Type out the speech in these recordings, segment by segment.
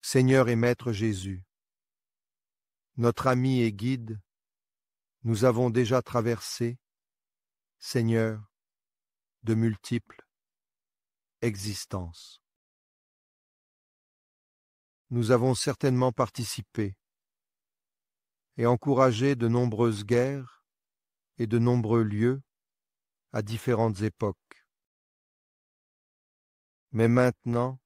Seigneur et Maître Jésus, notre ami et guide, nous avons déjà traversé, Seigneur, de multiples existences. Nous avons certainement participé et encouragé de nombreuses guerres et de nombreux lieux à différentes époques. Mais maintenant,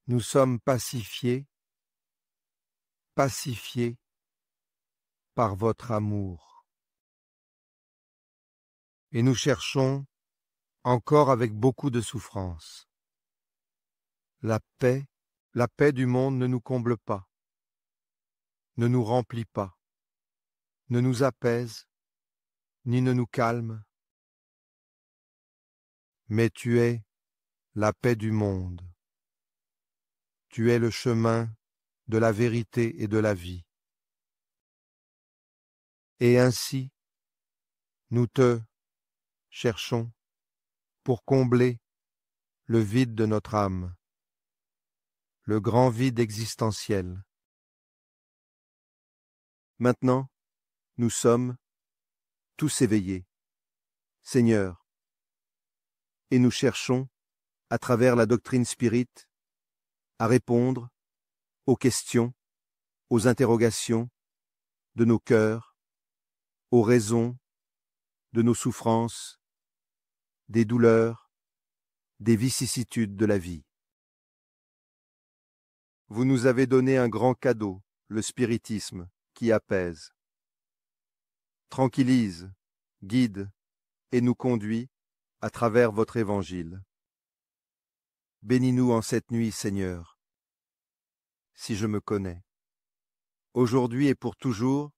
nous sommes pacifiés par votre amour. Et nous cherchons, encore avec beaucoup de souffrance, la paix du monde ne nous comble pas, ne nous remplit pas, ne nous apaise, ni ne nous calme. Mais tu es la paix du monde. Tu es le chemin de la vérité et de la vie. Et ainsi, nous te cherchons pour combler le vide de notre âme, le grand vide existentiel. Maintenant, nous sommes tous éveillés, Seigneur, et nous cherchons, à travers la doctrine spirite, à répondre aux questions, aux interrogations de nos cœurs, aux raisons de nos souffrances, des douleurs, des vicissitudes de la vie. Vous nous avez donné un grand cadeau, le spiritisme, qui apaise, tranquillise, guide et nous conduit à travers votre évangile. Bénis-nous en cette nuit, Seigneur, si je me connais, aujourd'hui et pour toujours,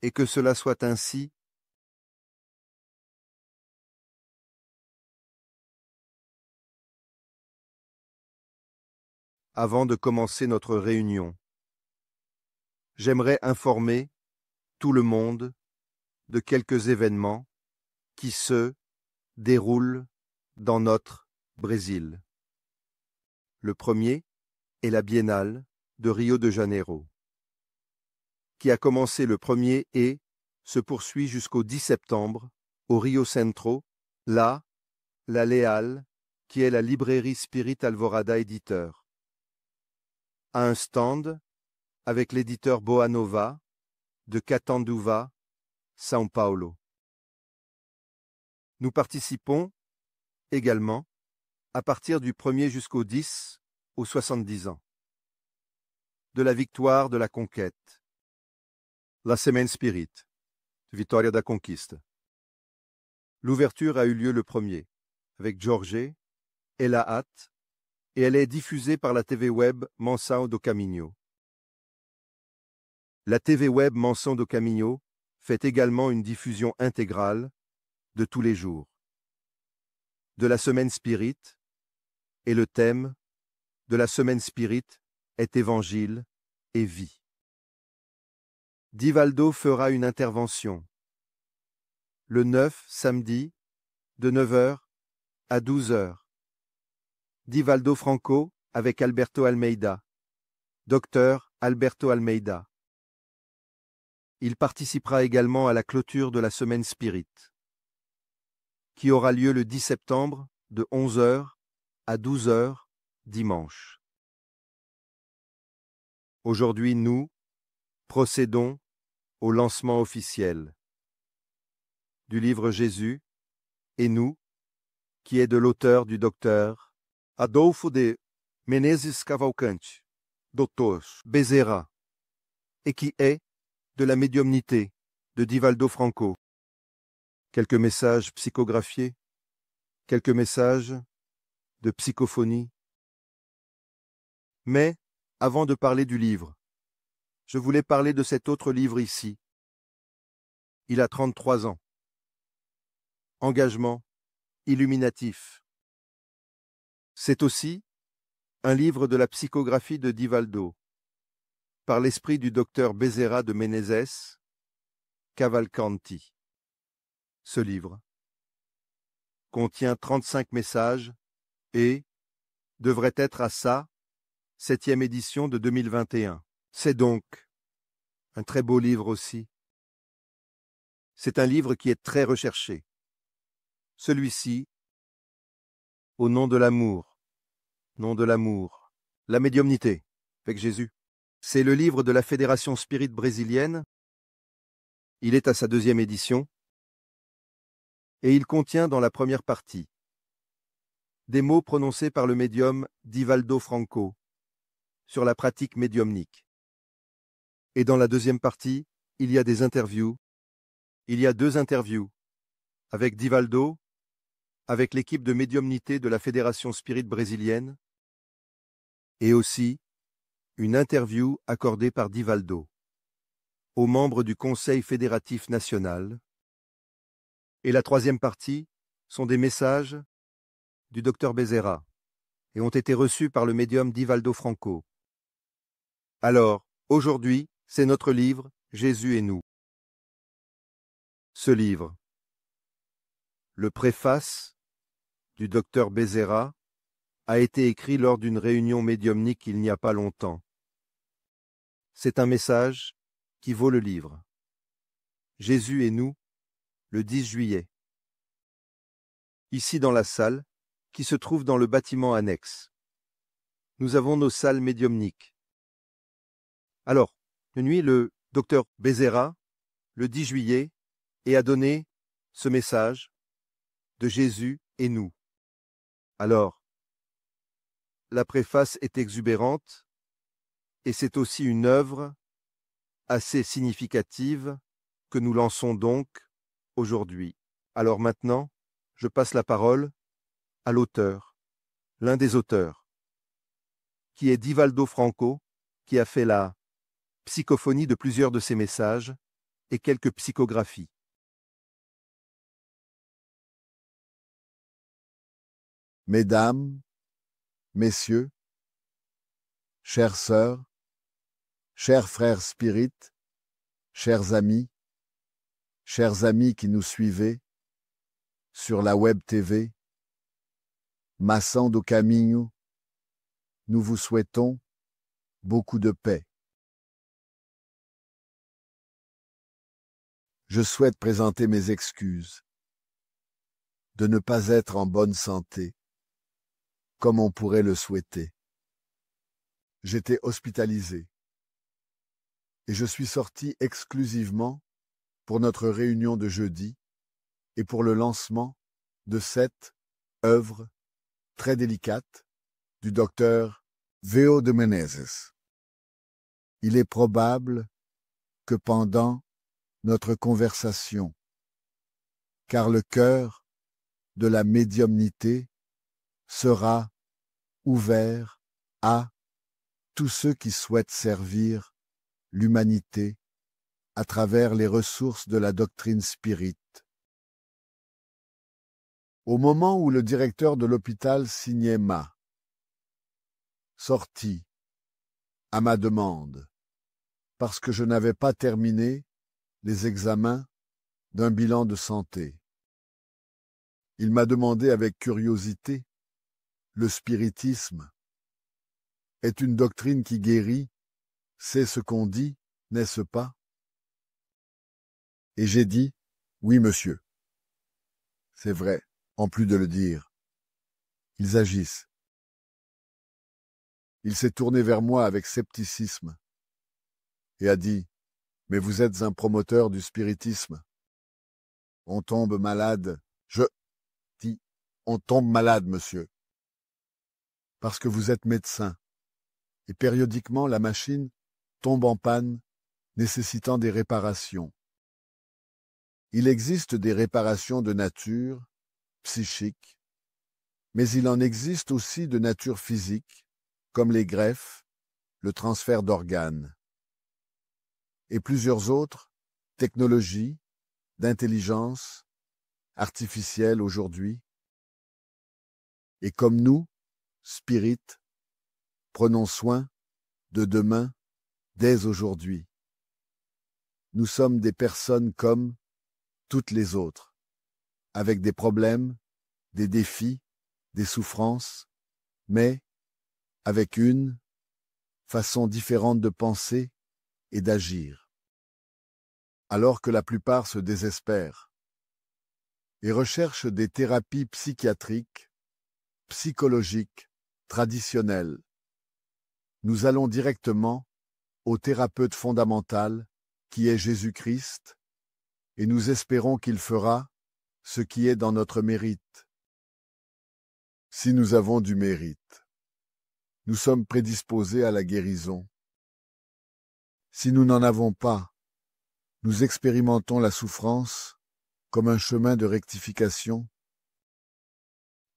et que cela soit ainsi. Avant de commencer notre réunion, j'aimerais informer tout le monde de quelques événements qui se déroulent dans notre Brésil. Le premier est la Biennale de Rio de Janeiro, qui a commencé le 1er et se poursuit jusqu'au 10 septembre au Rio Centro, là, la Leal, qui est la librairie Spirit Alvorada éditeur, a un stand avec l'éditeur Boa Nova de Catanduva, São Paulo. Nous participons également, à partir du 1er jusqu'au 10, aux 70 ans, de la victoire de la conquête. La Semaine Spirit, Vitória da Conquista. L'ouverture a eu lieu le 1er, avec Jorge et la hâte, et elle est diffusée par la TV web Mansão do Caminho. La TV web Mansão do Caminho fait également une diffusion intégrale de tous les jours de la Semaine Spirit, et le thème de la Semaine Spirit est Évangile et vie. Divaldo fera une intervention le 9 samedi de 9h à 12h. Divaldo Franco avec Alberto Almeida, docteur Alberto Almeida. Il participera également à la clôture de la Semaine Spirit, qui aura lieu le 10 septembre de 11h à 12h dimanche. Aujourd'hui, nous procédons au lancement officiel du livre Jésus et nous, qui est de l'auteur du docteur Adolfo de Menezes Cavalcante, Dr. Bezerra, et qui est de la médiumnité de Divaldo Franco. Quelques messages psychographiés, quelques messages de psychophonie. Mais, avant de parler du livre, je voulais parler de cet autre livre ici. Il a 33 ans. Engagement illuminatif. C'est aussi un livre de la psychographie de Divaldo, par l'esprit du docteur Bezerra de Menezes Cavalcanti. Ce livre contient 35 messages et devrait être à ça 7e édition de 2021. C'est donc un très beau livre aussi. C'est un livre qui est très recherché. Celui-ci, Au nom de l'amour, la médiumnité, avec Jésus. C'est le livre de la Fédération Spirit brésilienne. Il est à sa 2e édition. Et il contient dans la première partie des mots prononcés par le médium Divaldo Franco sur la pratique médiumnique. Et dans la 2e partie, il y a des interviews. Il y a 2 interviews avec Divaldo, avec l'équipe de médiumnité de la Fédération Spirit brésilienne, et aussi une interview accordée par Divaldo aux membres du Conseil fédératif national. Et la 3e partie sont des messages du Dr Bezerra et ont été reçus par le médium Divaldo Franco. Alors, aujourd'hui, c'est notre livre « Jésus et nous ». Ce livre, le préface du Dr Bezerra, a été écrit lors d'une réunion médiumnique il n'y a pas longtemps. C'est un message qui vaut le livre. Jésus et nous, le 10 juillet. Ici dans la salle, qui se trouve dans le bâtiment annexe. Nous avons nos salles médiumniques. Alors, une nuit, le docteur Bezerra, le 10 juillet, et a donné ce message de Jésus et nous. Alors, la préface est exubérante et c'est aussi une œuvre assez significative que nous lançons donc aujourd'hui. Alors maintenant, je passe la parole à l'auteur, l'un des auteurs, qui est Divaldo Franco, qui a fait la psychophonie de plusieurs de ses messages et quelques psychographies. Mesdames, Messieurs, chères sœurs, chers frères spirites, chers amis qui nous suivez sur la Web TV, Maçon do Caminho, nous vous souhaitons beaucoup de paix. Je souhaite présenter mes excuses de ne pas être en bonne santé, comme on pourrait le souhaiter. J'étais hospitalisé et je suis sorti exclusivement pour notre réunion de jeudi et pour le lancement de cette œuvre très délicate du docteur Veo de Menezes. Il est probable que pendant notre conversation, car le cœur de la médiumnité sera ouvert à tous ceux qui souhaitent servir l'humanité à travers les ressources de la doctrine spirite. Au moment où le directeur de l'hôpital signait sorti à ma demande, parce que je n'avais pas terminé les examens d'un bilan de santé. Il m'a demandé avec curiosité, le spiritisme est une doctrine qui guérit, c'est ce qu'on dit, n'est-ce pas? Et j'ai dit, oui monsieur. C'est vrai, en plus de le dire. Ils agissent. Il s'est tourné vers moi avec scepticisme et a dit, mais vous êtes un promoteur du spiritisme. On tombe malade. Je dis, on tombe malade, monsieur. Parce que vous êtes médecin. Et périodiquement, la machine tombe en panne, nécessitant des réparations. Il existe des réparations de nature psychique, mais il en existe aussi de nature physique, comme les greffes, le transfert d'organes, et plusieurs autres technologies d'intelligence artificielle aujourd'hui. Et comme nous, spirites, prenons soin de demain dès aujourd'hui. Nous sommes des personnes comme toutes les autres, avec des problèmes, des défis, des souffrances, mais avec une façons différentes de penser et d'agir. Alors que la plupart se désespèrent et recherchent des thérapies psychiatriques, psychologiques, traditionnelles, nous allons directement au thérapeute fondamental qui est Jésus-Christ et nous espérons qu'il fera ce qui est dans notre mérite. Si nous avons du mérite, nous sommes prédisposés à la guérison. Si nous n'en avons pas, nous expérimentons la souffrance comme un chemin de rectification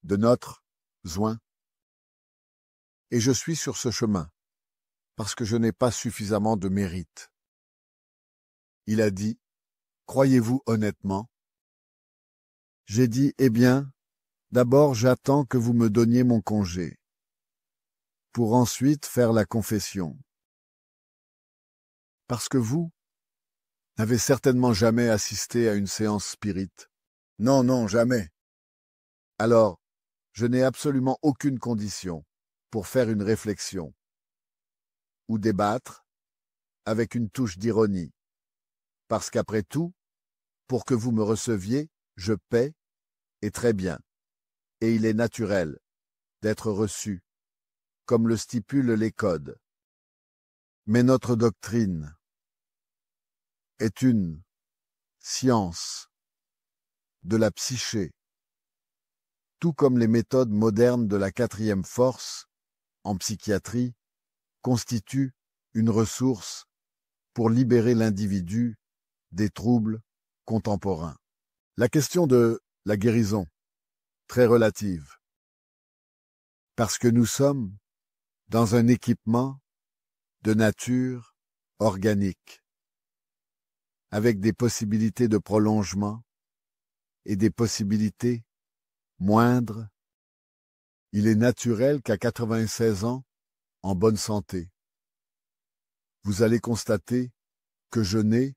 de notre besoin. Et je suis sur ce chemin, parce que je n'ai pas suffisamment de mérite. Il a dit, « Croyez-vous honnêtement ?» J'ai dit, « Eh bien, d'abord j'attends que vous me donniez mon congé, pour ensuite faire la confession. Parce que vous n'avez certainement jamais assisté à une séance spirit. Non, non, jamais. Alors, je n'ai absolument aucune condition pour faire une réflexion ou débattre avec une touche d'ironie. Parce qu'après tout, pour que vous me receviez, je paie, et très bien. Et il est naturel d'être reçu, comme le stipulent les codes. Mais notre doctrine est une science de la psyché, tout comme les méthodes modernes de la quatrième force, en psychiatrie, constituent une ressource pour libérer l'individu des troubles contemporains. La question de la guérison, très relative, parce que nous sommes dans un équipement de nature organique, avec des possibilités de prolongement et des possibilités moindres. Il est naturel qu'à 96 ans, en bonne santé, vous allez constater que je n'ai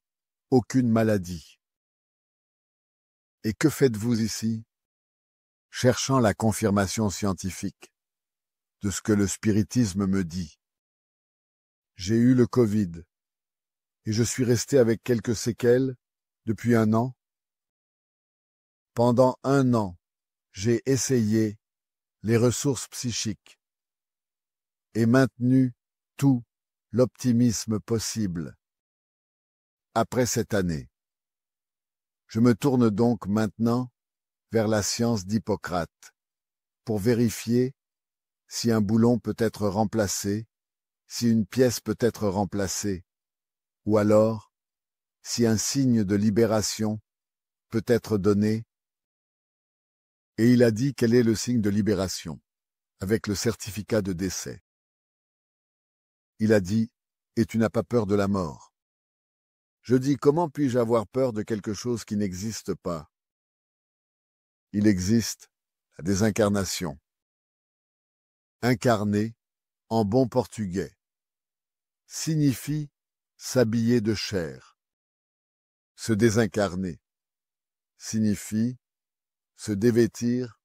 aucune maladie. Et que faites-vous ici? Cherchant la confirmation scientifique de ce que le spiritisme me dit. J'ai eu le Covid et je suis resté avec quelques séquelles depuis 1 an. Pendant 1 an, j'ai essayé les ressources psychiques et maintenu tout l'optimisme possible. Après cette année, je me tourne donc maintenant vers la science d'Hippocrate pour vérifier si un boulon peut être remplacé, si une pièce peut être remplacée, ou alors si un signe de libération peut être donné. Et il a dit quel est le signe de libération, avec le certificat de décès. Il a dit, et tu n'as pas peur de la mort. Je dis, comment puis-je avoir peur de quelque chose qui n'existe pas? Il existe la désincarnation. Incarner, en bon portugais, signifie s'habiller de chair. Se désincarner signifie se dévêtir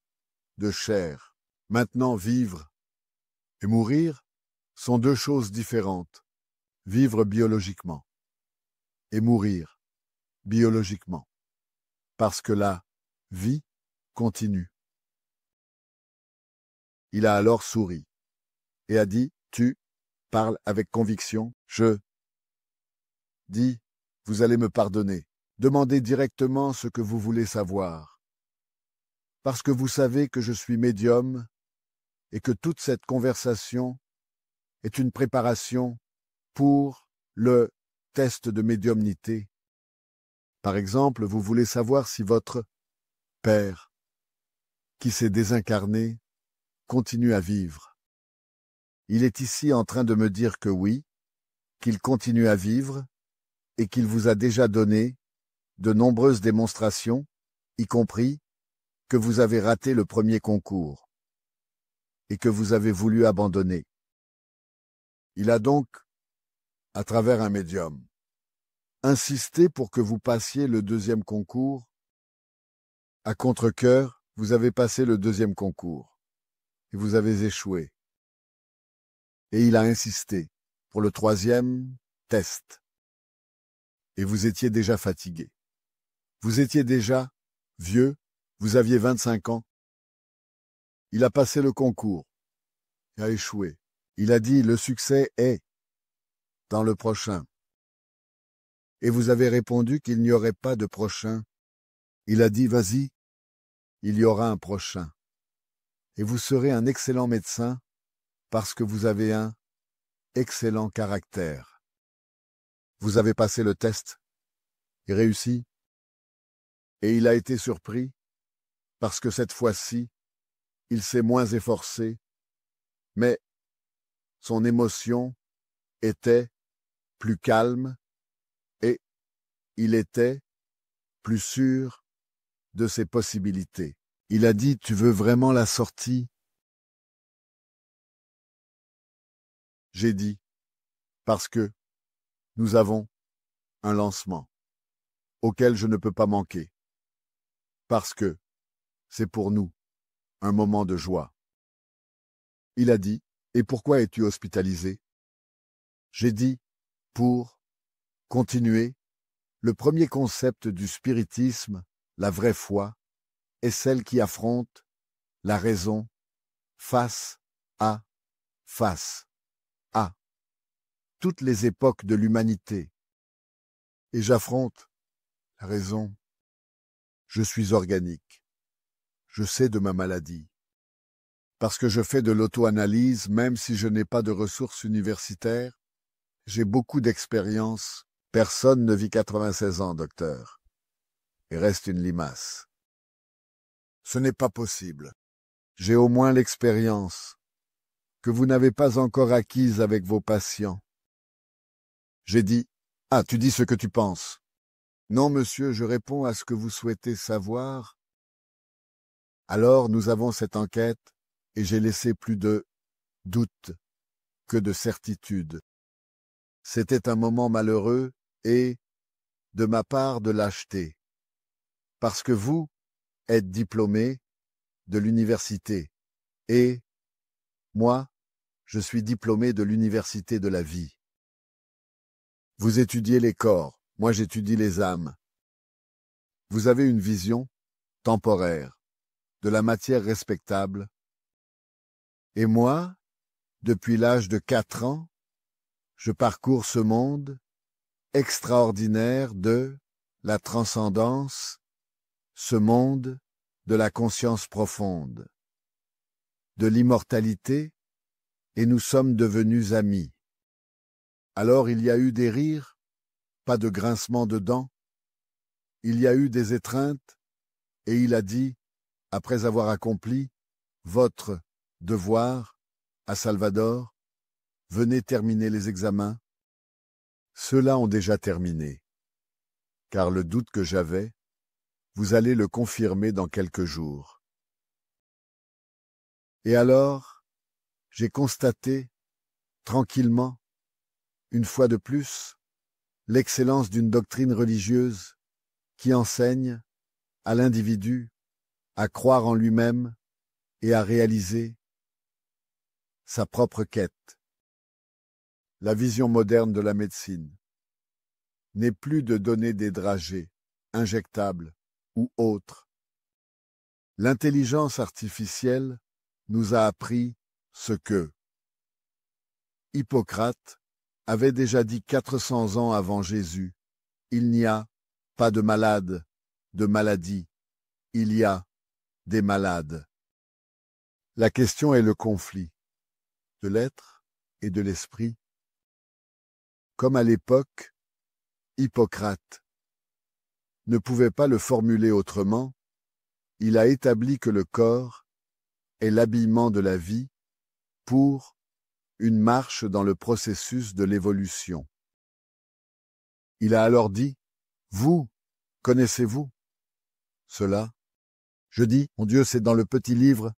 de chair. Maintenant, vivre et mourir sont 2 choses différentes. Vivre biologiquement et mourir biologiquement. Parce que la vie continue. Il a alors souri et a dit, tu parles avec conviction. Je dis, vous allez me pardonner. Demandez directement ce que vous voulez savoir. Parce que vous savez que je suis médium et que toute cette conversation est une préparation pour le test de médiumnité. Par exemple, vous voulez savoir si votre père, qui s'est désincarné, continue à vivre. Il est ici en train de me dire que oui, qu'il continue à vivre et qu'il vous a déjà donné de nombreuses démonstrations, y compris que vous avez raté le premier concours et que vous avez voulu abandonner. Il a donc, à travers un médium, insisté pour que vous passiez le 2e concours. À contre-cœur, vous avez passé le 2e concours et vous avez échoué. Et il a insisté pour le 3e test. Et vous étiez déjà fatigué. Vous étiez déjà vieux, vous aviez 25 ans. Il a passé le concours et a échoué. Il a dit, le succès est dans le prochain. Et vous avez répondu qu'il n'y aurait pas de prochain. Il a dit, vas-y, il y aura un prochain. Et vous serez un excellent médecin parce que vous avez un excellent caractère. Vous avez passé le test et réussi. Et il a été surpris parce que cette fois-ci, il s'est moins efforcé, mais son émotion était plus calme et il était plus sûr de ses possibilités. Il a dit, tu veux vraiment la sortie? J'ai dit, parce que nous avons un lancement auquel je ne peux pas manquer. Parce que c'est pour nous un moment de joie. Il a dit, et pourquoi es-tu hospitalisé? J'ai dit, pour continuer. Le premier concept du spiritisme, la vraie foi, est celle qui affronte la raison face à toutes les époques de l'humanité. Et j'affronte la raison. Je suis organique. Je sais de ma maladie. Parce que je fais de l'auto-analyse, même si je n'ai pas de ressources universitaires, j'ai beaucoup d'expérience. Personne ne vit 96 ans, docteur, et reste une limace. Ce n'est pas possible. J'ai au moins l'expérience que vous n'avez pas encore acquise avec vos patients. J'ai dit, « Ah, tu dis ce que tu penses. » Non, monsieur, je réponds à ce que vous souhaitez savoir. Alors, nous avons cette enquête, et j'ai laissé plus de doute que de certitude. C'était un moment malheureux et, de ma part, de lâcheté. Parce que vous êtes diplômé de l'université, et moi, je suis diplômé de l'université de la vie. Vous étudiez les corps, moi j'étudie les âmes. Vous avez une vision temporaire de la matière respectable. Et moi, depuis l'âge de 4 ans, je parcours ce monde extraordinaire de la transcendance, ce monde de la conscience profonde, de l'immortalité, et nous sommes devenus amis. Alors il y a eu des rires, pas de grincement de dents. Il y a eu des étreintes, et il a dit, après avoir accompli votre devoir à Salvador, venez terminer les examens. Ceux-là ont déjà terminé, car le doute que j'avais, vous allez le confirmer dans quelques jours. Et alors, j'ai constaté, tranquillement, une fois de plus, l'excellence d'une doctrine religieuse qui enseigne à l'individu à croire en lui-même et à réaliser sa propre quête. La vision moderne de la médecine n'est plus de donner des dragées, injectables ou autres. L'intelligence artificielle nous a appris ce que Hippocrate avait déjà dit 400 ans avant Jésus. Il n'y a pas de malade, de maladie. Il y a des malades. La question est le conflit de l'être et de l'esprit. Comme à l'époque, Hippocrate ne pouvait pas le formuler autrement, il a établi que le corps est l'habillement de la vie pour une marche dans le processus de l'évolution. Il a alors dit, « Vous, connaissez-vous cela ?» Je dis, « Mon Dieu, c'est dans le petit livre. »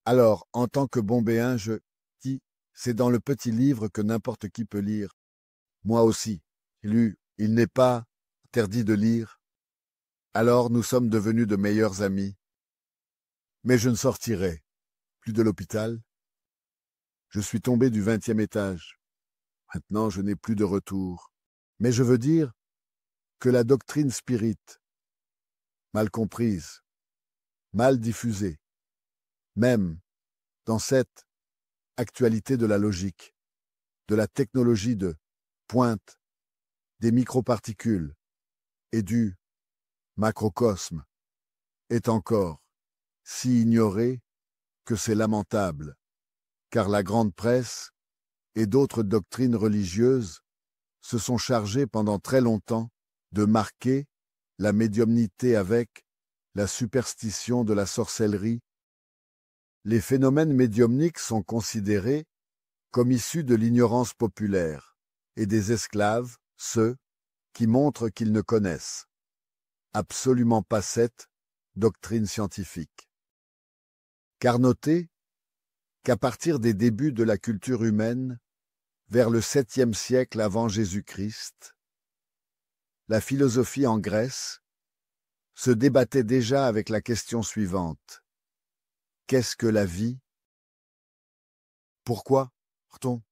Alors, en tant que bombéen, je dis, « C'est dans le petit livre que n'importe qui peut lire. » Moi aussi, j'ai lu, « Il n'est pas interdit de lire. » Alors nous sommes devenus de meilleurs amis. Mais je ne sortirai plus de l'hôpital. Je suis tombé du 20e étage. Maintenant, je n'ai plus de retour. Mais je veux dire que la doctrine spirite, mal comprise, mal diffusée, même dans cette actualité de la logique, de la technologie de pointe, des microparticules et du macrocosme, est encore si ignorée que c'est lamentable, car la grande presse et d'autres doctrines religieuses se sont chargées pendant très longtemps de marquer la médiumnité avec la superstition de la sorcellerie. Les phénomènes médiumniques sont considérés comme issus de l'ignorance populaire et des esclaves, ceux qui montrent qu'ils ne connaissent absolument pas cette doctrine scientifique. Car notez qu'à partir des débuts de la culture humaine, vers le 7e siècle avant Jésus-Christ, la philosophie en Grèce se débattait déjà avec la question suivante. Qu'est-ce que la vie? Pourquoi meurt-on?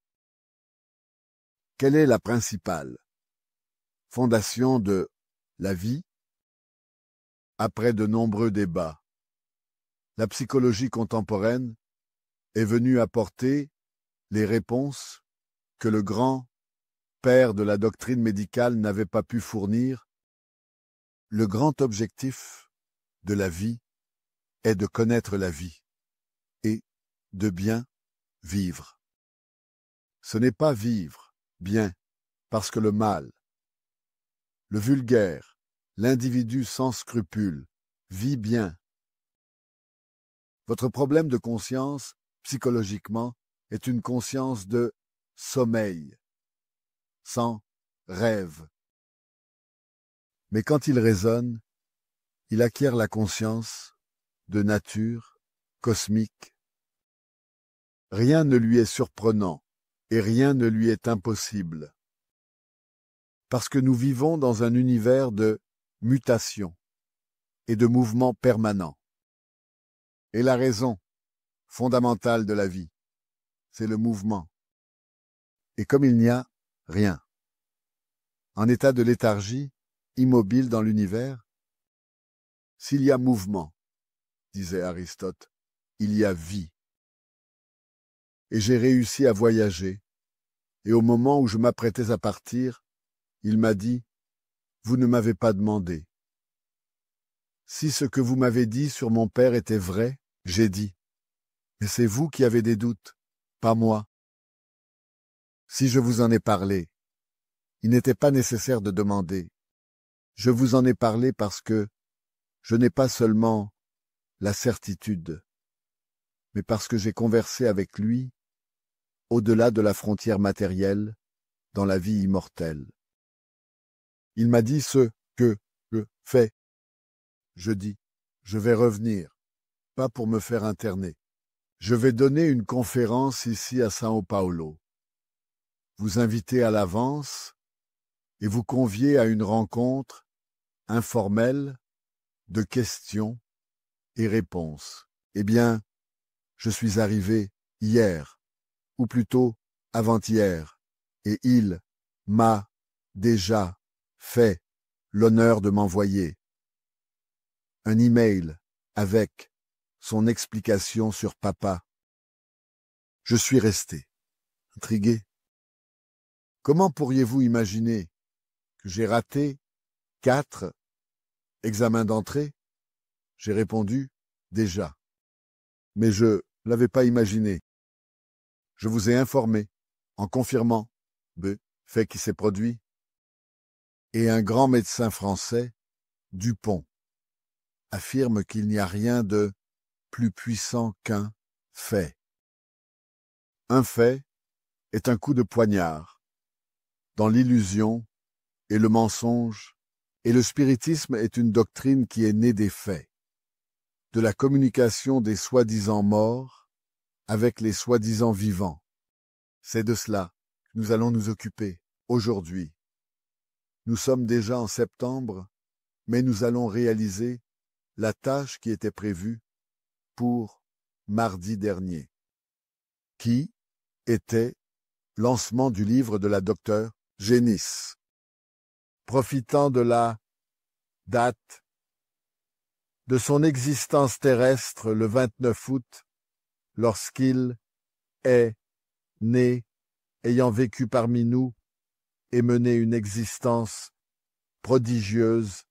Quelle est la principale fondation de la vie? Après de nombreux débats, la psychologie contemporaine est venue apporter les réponses que le grand père de la doctrine médicale n'avait pas pu fournir. Le grand objectif de la vie est de connaître la vie et de bien vivre. Ce n'est pas vivre bien parce que le mal, le vulgaire, l'individu sans scrupules vit bien. Votre problème de conscience, psychologiquement, est une conscience de sommeil, sans rêve. Mais quand il raisonne, il acquiert la conscience de nature cosmique. Rien ne lui est surprenant et rien ne lui est impossible. Parce que nous vivons dans un univers de mutation et de mouvement permanent. Et la raison fondamentale de la vie, c'est le mouvement. Et comme il n'y a rien, en état de léthargie, immobile dans l'univers, s'il y a mouvement, disait Aristote, il y a vie. Et j'ai réussi à voyager, et au moment où je m'apprêtais à partir, il m'a dit, « Vous ne m'avez pas demandé. » Si ce que vous m'avez dit sur mon père était vrai, j'ai dit, « Mais c'est vous qui avez des doutes, pas moi. » Si je vous en ai parlé, il n'était pas nécessaire de demander. Je vous en ai parlé parce que je n'ai pas seulement la certitude, mais parce que j'ai conversé avec lui au-delà de la frontière matérielle, dans la vie immortelle. Il m'a dit ce que je fais. Je dis, je vais revenir, pas pour me faire interner. Je vais donner une conférence ici à São Paulo. Vous invitez à l'avance et vous conviez à une rencontre informelle de questions et réponses. Eh bien, je suis arrivé hier, ou plutôt avant-hier, et il m'a déjà fait l'honneur de m'envoyer un email avec son explication sur papa. Je suis resté intrigué. Comment pourriez-vous imaginer que j'ai raté 4 examens d'entrée? J'ai répondu déjà. Mais je ne l'avais pas imaginé. Je vous ai informé en confirmant le fait qui s'est produit. Et un grand médecin français, Dupont, affirme qu'il n'y a rien de plus puissant qu'un fait. Un fait est un coup de poignard dans l'illusion et le mensonge, et le spiritisme est une doctrine qui est née des faits, de la communication des soi-disant morts avec les soi-disant vivants. C'est de cela que nous allons nous occuper aujourd'hui. Nous sommes déjà en septembre, mais nous allons réaliser la tâche qui était prévue pour mardi dernier. Qui était Lancement du livre de la docteure Génis. Profitant de la date de son existence terrestre le 29 août, lorsqu'il est né, ayant vécu parmi nous et mené une existence prodigieuse,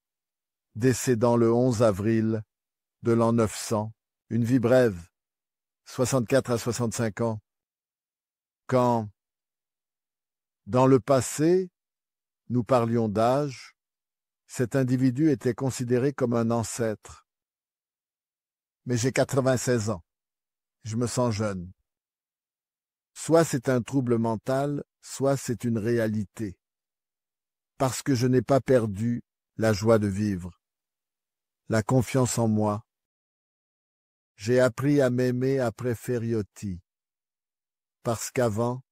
décédant le 11 avril de l'an 900, une vie brève, 64 à 65 ans, quand, dans le passé, nous parlions d'âge, cet individu était considéré comme un ancêtre. Mais j'ai 96 ans. Je me sens jeune. Soit c'est un trouble mental, soit c'est une réalité. Parce que je n'ai pas perdu la joie de vivre, la confiance en moi. J'ai appris à m'aimer après Ferriotti. Parce qu'avant,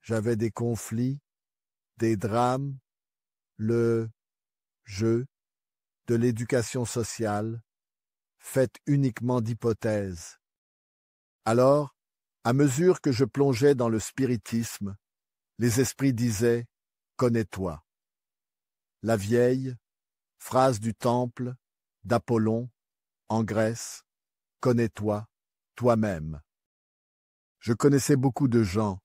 j'avais des conflits, des drames, le jeu, de l'éducation sociale, faite uniquement d'hypothèses. Alors, à mesure que je plongeais dans le spiritisme, les esprits disaient « Connais-toi ». La vieille phrase du temple d'Apollon en Grèce « Connais-toi, toi-même ». Je connaissais beaucoup de gens,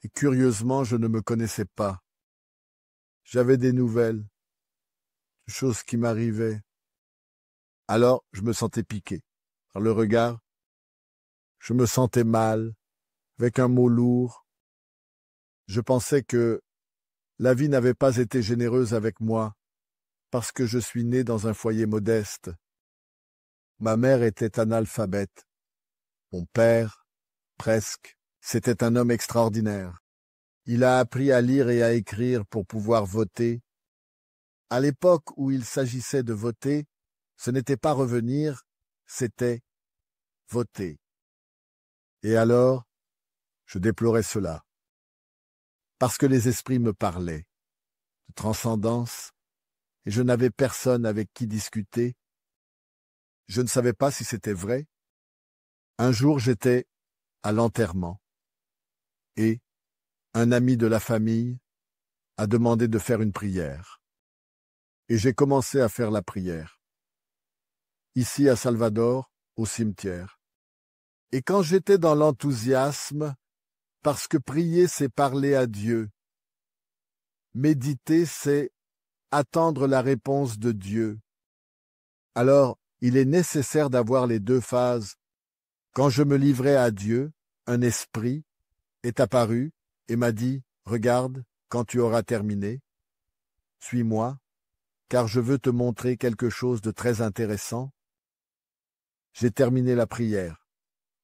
et curieusement, je ne me connaissais pas. J'avais des nouvelles, des choses qui m'arrivaient. Alors, je me sentais piqué par le regard. Je me sentais mal, avec un mot lourd. Je pensais que la vie n'avait pas été généreuse avec moi, parce que je suis né dans un foyer modeste. Ma mère était analphabète. Mon père, presque, c'était un homme extraordinaire. Il a appris à lire et à écrire pour pouvoir voter. À l'époque où il s'agissait de voter, ce n'était pas revenir, c'était voter. Et alors, je déplorais cela. Parce que les esprits me parlaient de transcendance, et je n'avais personne avec qui discuter. Je ne savais pas si c'était vrai. Un jour, j'étais à l'enterrement, et un ami de la famille a demandé de faire une prière. Et j'ai commencé à faire la prière, ici à Salvador, au cimetière. Et quand j'étais dans l'enthousiasme, parce que prier, c'est parler à Dieu, méditer, c'est attendre la réponse de Dieu. Alors, il est nécessaire d'avoir les deux phases. Quand je me livrais à Dieu, un esprit est apparu et m'a dit « Regarde, quand tu auras terminé, suis-moi, car je veux te montrer quelque chose de très intéressant. » J'ai terminé la prière.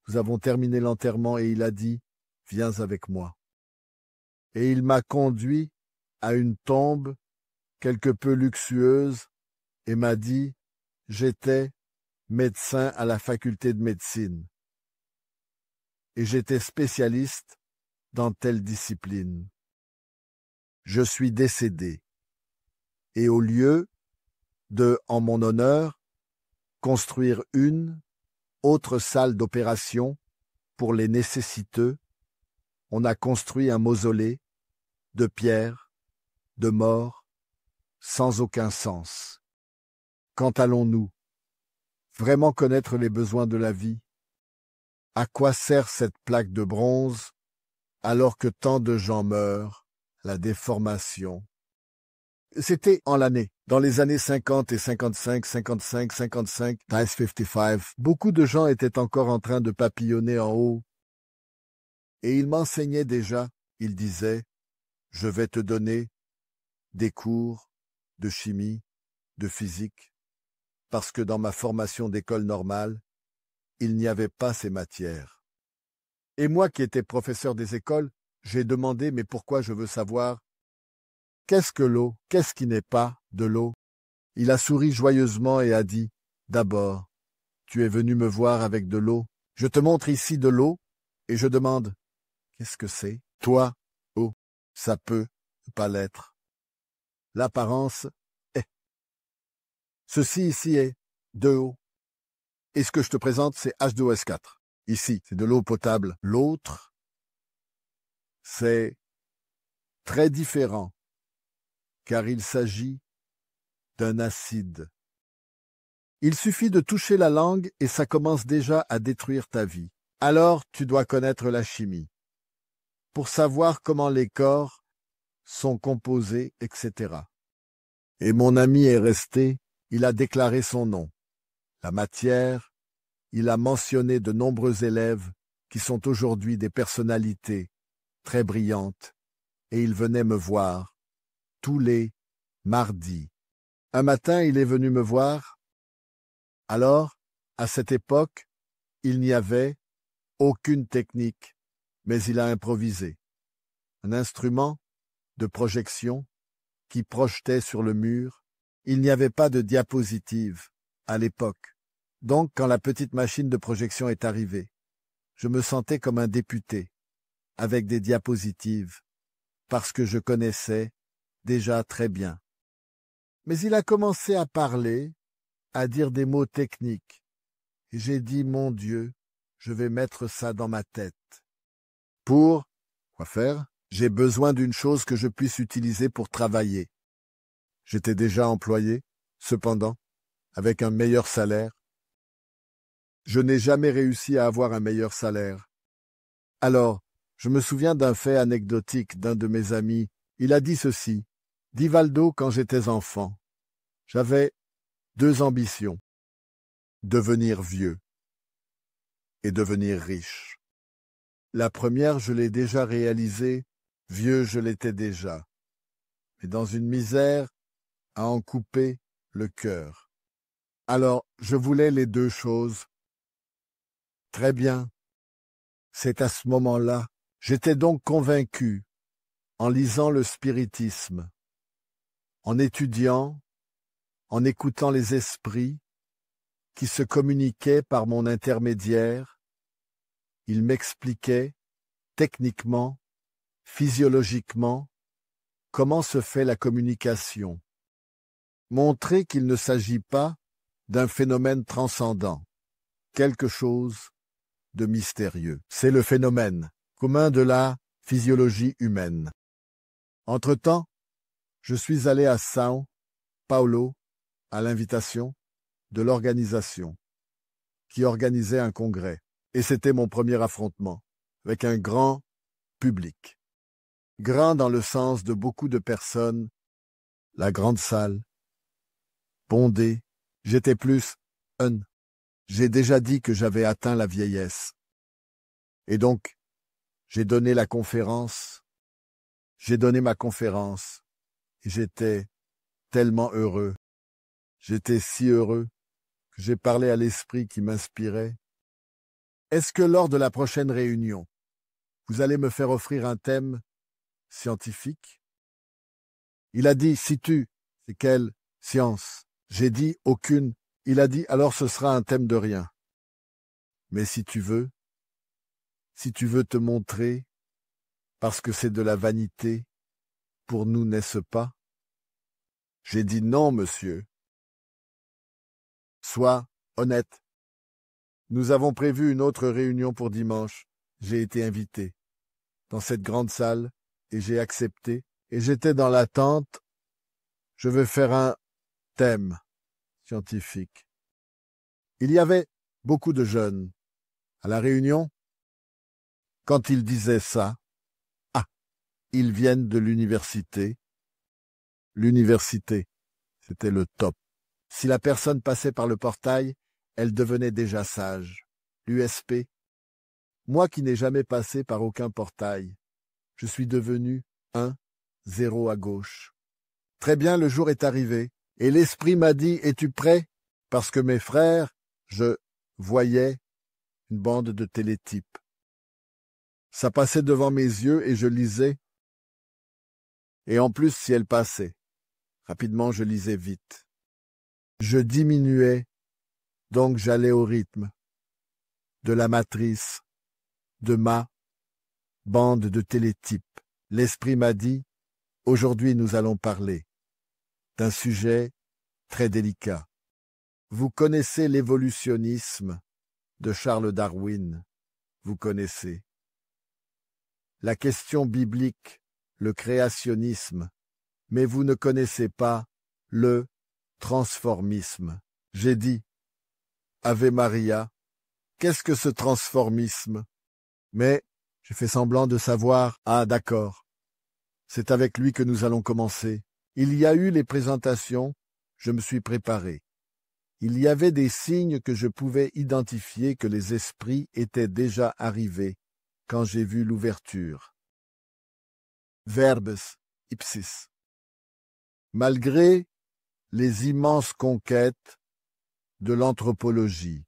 Nous avons terminé l'enterrement et il a dit « Viens avec moi. » Et il m'a conduit à une tombe quelque peu luxueuse et m'a dit « J'étais médecin à la faculté de médecine et j'étais spécialiste dans telle discipline. Je suis décédé et au lieu de, en mon honneur, construire une autre salle d'opération pour les nécessiteux, on a construit un mausolée de pierre, de mort, sans aucun sens. Quand allons-nous vraiment connaître les besoins de la vie? À quoi sert cette plaque de bronze alors que tant de gens meurent? La déformation. C'était en l'année, dans les années 50 et 55, 55, 55, 55. Beaucoup de gens étaient encore en train de papillonner en haut. Et il m'enseignait déjà, il disait, je vais te donner des cours de chimie, de physique, parce que dans ma formation d'école normale, il n'y avait pas ces matières. Et moi qui étais professeur des écoles, j'ai demandé mais pourquoi je veux savoir qu'est-ce que l'eau, qu'est-ce qui n'est pas de l'eau? Il a souri joyeusement et a dit, d'abord, tu es venu me voir avec de l'eau. Je te montre ici de l'eau et je demande, qu'est-ce que c'est? Toi, eau, ça peut pas l'être. L'apparence est. Ceci ici est de l'eau. Et ce que je te présente, c'est H2S4. Ici, c'est de l'eau potable. L'autre, C'est très différent, car il s'agit d'un acide. Il suffit de toucher la langue et ça commence déjà à détruire ta vie. Alors tu dois connaître la chimie, pour savoir comment les corps sont composés, etc. Et mon ami est resté, il a déclaré son nom. La matière, il a mentionné de nombreux élèves qui sont aujourd'hui des personnalités très brillantes, et il venait me voir tous les mardis. Un matin, il est venu me voir. Alors, à cette époque, il n'y avait aucune technique, mais il a improvisé. Un instrument de projection qui projetait sur le mur. Il n'y avait pas de diapositive à l'époque. Donc, quand la petite machine de projection est arrivée, je me sentais comme un député, avec des diapositives, parce que je connaissais déjà très bien. Mais il a commencé à parler, à dire des mots techniques. Et j'ai dit, mon Dieu, je vais mettre ça dans ma tête. Pour quoi faire? J'ai besoin d'une chose que je puisse utiliser pour travailler. J'étais déjà employé, cependant, avec un meilleur salaire. Je n'ai jamais réussi à avoir un meilleur salaire. Alors, je me souviens d'un fait anecdotique d'un de mes amis. Il a dit ceci. Divaldo, quand j'étais enfant, j'avais 2 ambitions. Devenir vieux et devenir riche. La première, je l'ai déjà réalisée. Vieux, je l'étais déjà. Mais dans une misère à en couper le cœur. Alors, je voulais les 2 choses. Très bien. C'est à ce moment-là. J'étais donc convaincu, en lisant le spiritisme, en étudiant, en écoutant les esprits qui se communiquaient par mon intermédiaire, ils m'expliquaient techniquement, physiologiquement, comment se fait la communication. Montrer qu'il ne s'agit pas d'un phénomène transcendant, quelque chose de mystérieux. C'est le phénomène commun de la physiologie humaine. Entre-temps, je suis allé à São Paulo à l'invitation de l'organisation qui organisait un congrès. Et c'était mon premier affrontement avec un grand public. Grand dans le sens de beaucoup de personnes, la grande salle, bondée. J'étais plus un. J'ai déjà dit que j'avais atteint la vieillesse. Et donc, j'ai donné ma conférence, et j'étais tellement heureux. J'étais si heureux que j'ai parlé à l'esprit qui m'inspirait. Est-ce que lors de la prochaine réunion, vous allez me faire offrir un thème scientifique? Il a dit, si tu, c'est quelle science? J'ai dit, aucune. Il a dit, alors ce sera un thème de rien. Mais si tu veux te montrer, parce que c'est de la vanité, pour nous, n'est-ce pas? J'ai dit non, monsieur. Sois honnête. Nous avons prévu une autre réunion pour dimanche. J'ai été invité dans cette grande salle et j'ai accepté. Et j'étais dans l'attente. Je vais faire un thème scientifique. Il y avait beaucoup de jeunes à la réunion. Quand ils disaient ça, ils viennent de l'université. L'université, c'était le top. Si la personne passait par le portail, elle devenait déjà sage. L'USP, moi qui n'ai jamais passé par aucun portail, je suis devenu 0 à gauche. Très bien, le jour est arrivé, et l'esprit m'a dit, es-tu prêt? Parce que mes frères, je voyais une bande de télétypes. Ça passait devant mes yeux et je lisais. Et en plus, si elle passait, rapidement je lisais vite. Je diminuais, donc j'allais au rythme de la matrice, de ma bande de télétypes. L'esprit m'a dit, aujourd'hui nous allons parler d'un sujet très délicat. Vous connaissez l'évolutionnisme de Charles Darwin, vous connaissez. la question biblique, le créationnisme, mais vous ne connaissez pas le transformisme. J'ai dit, Ave Maria, qu'est-ce que ce transformisme? Mais j'ai fait semblant de savoir. Ah, d'accord. C'est avec lui que nous allons commencer. Il y a eu les présentations, je me suis préparé. Il y avait des signes que je pouvais identifier que les esprits étaient déjà arrivés quand j'ai vu l'ouverture. Verbes ipsis. Malgré les immenses conquêtes de l'anthropologie,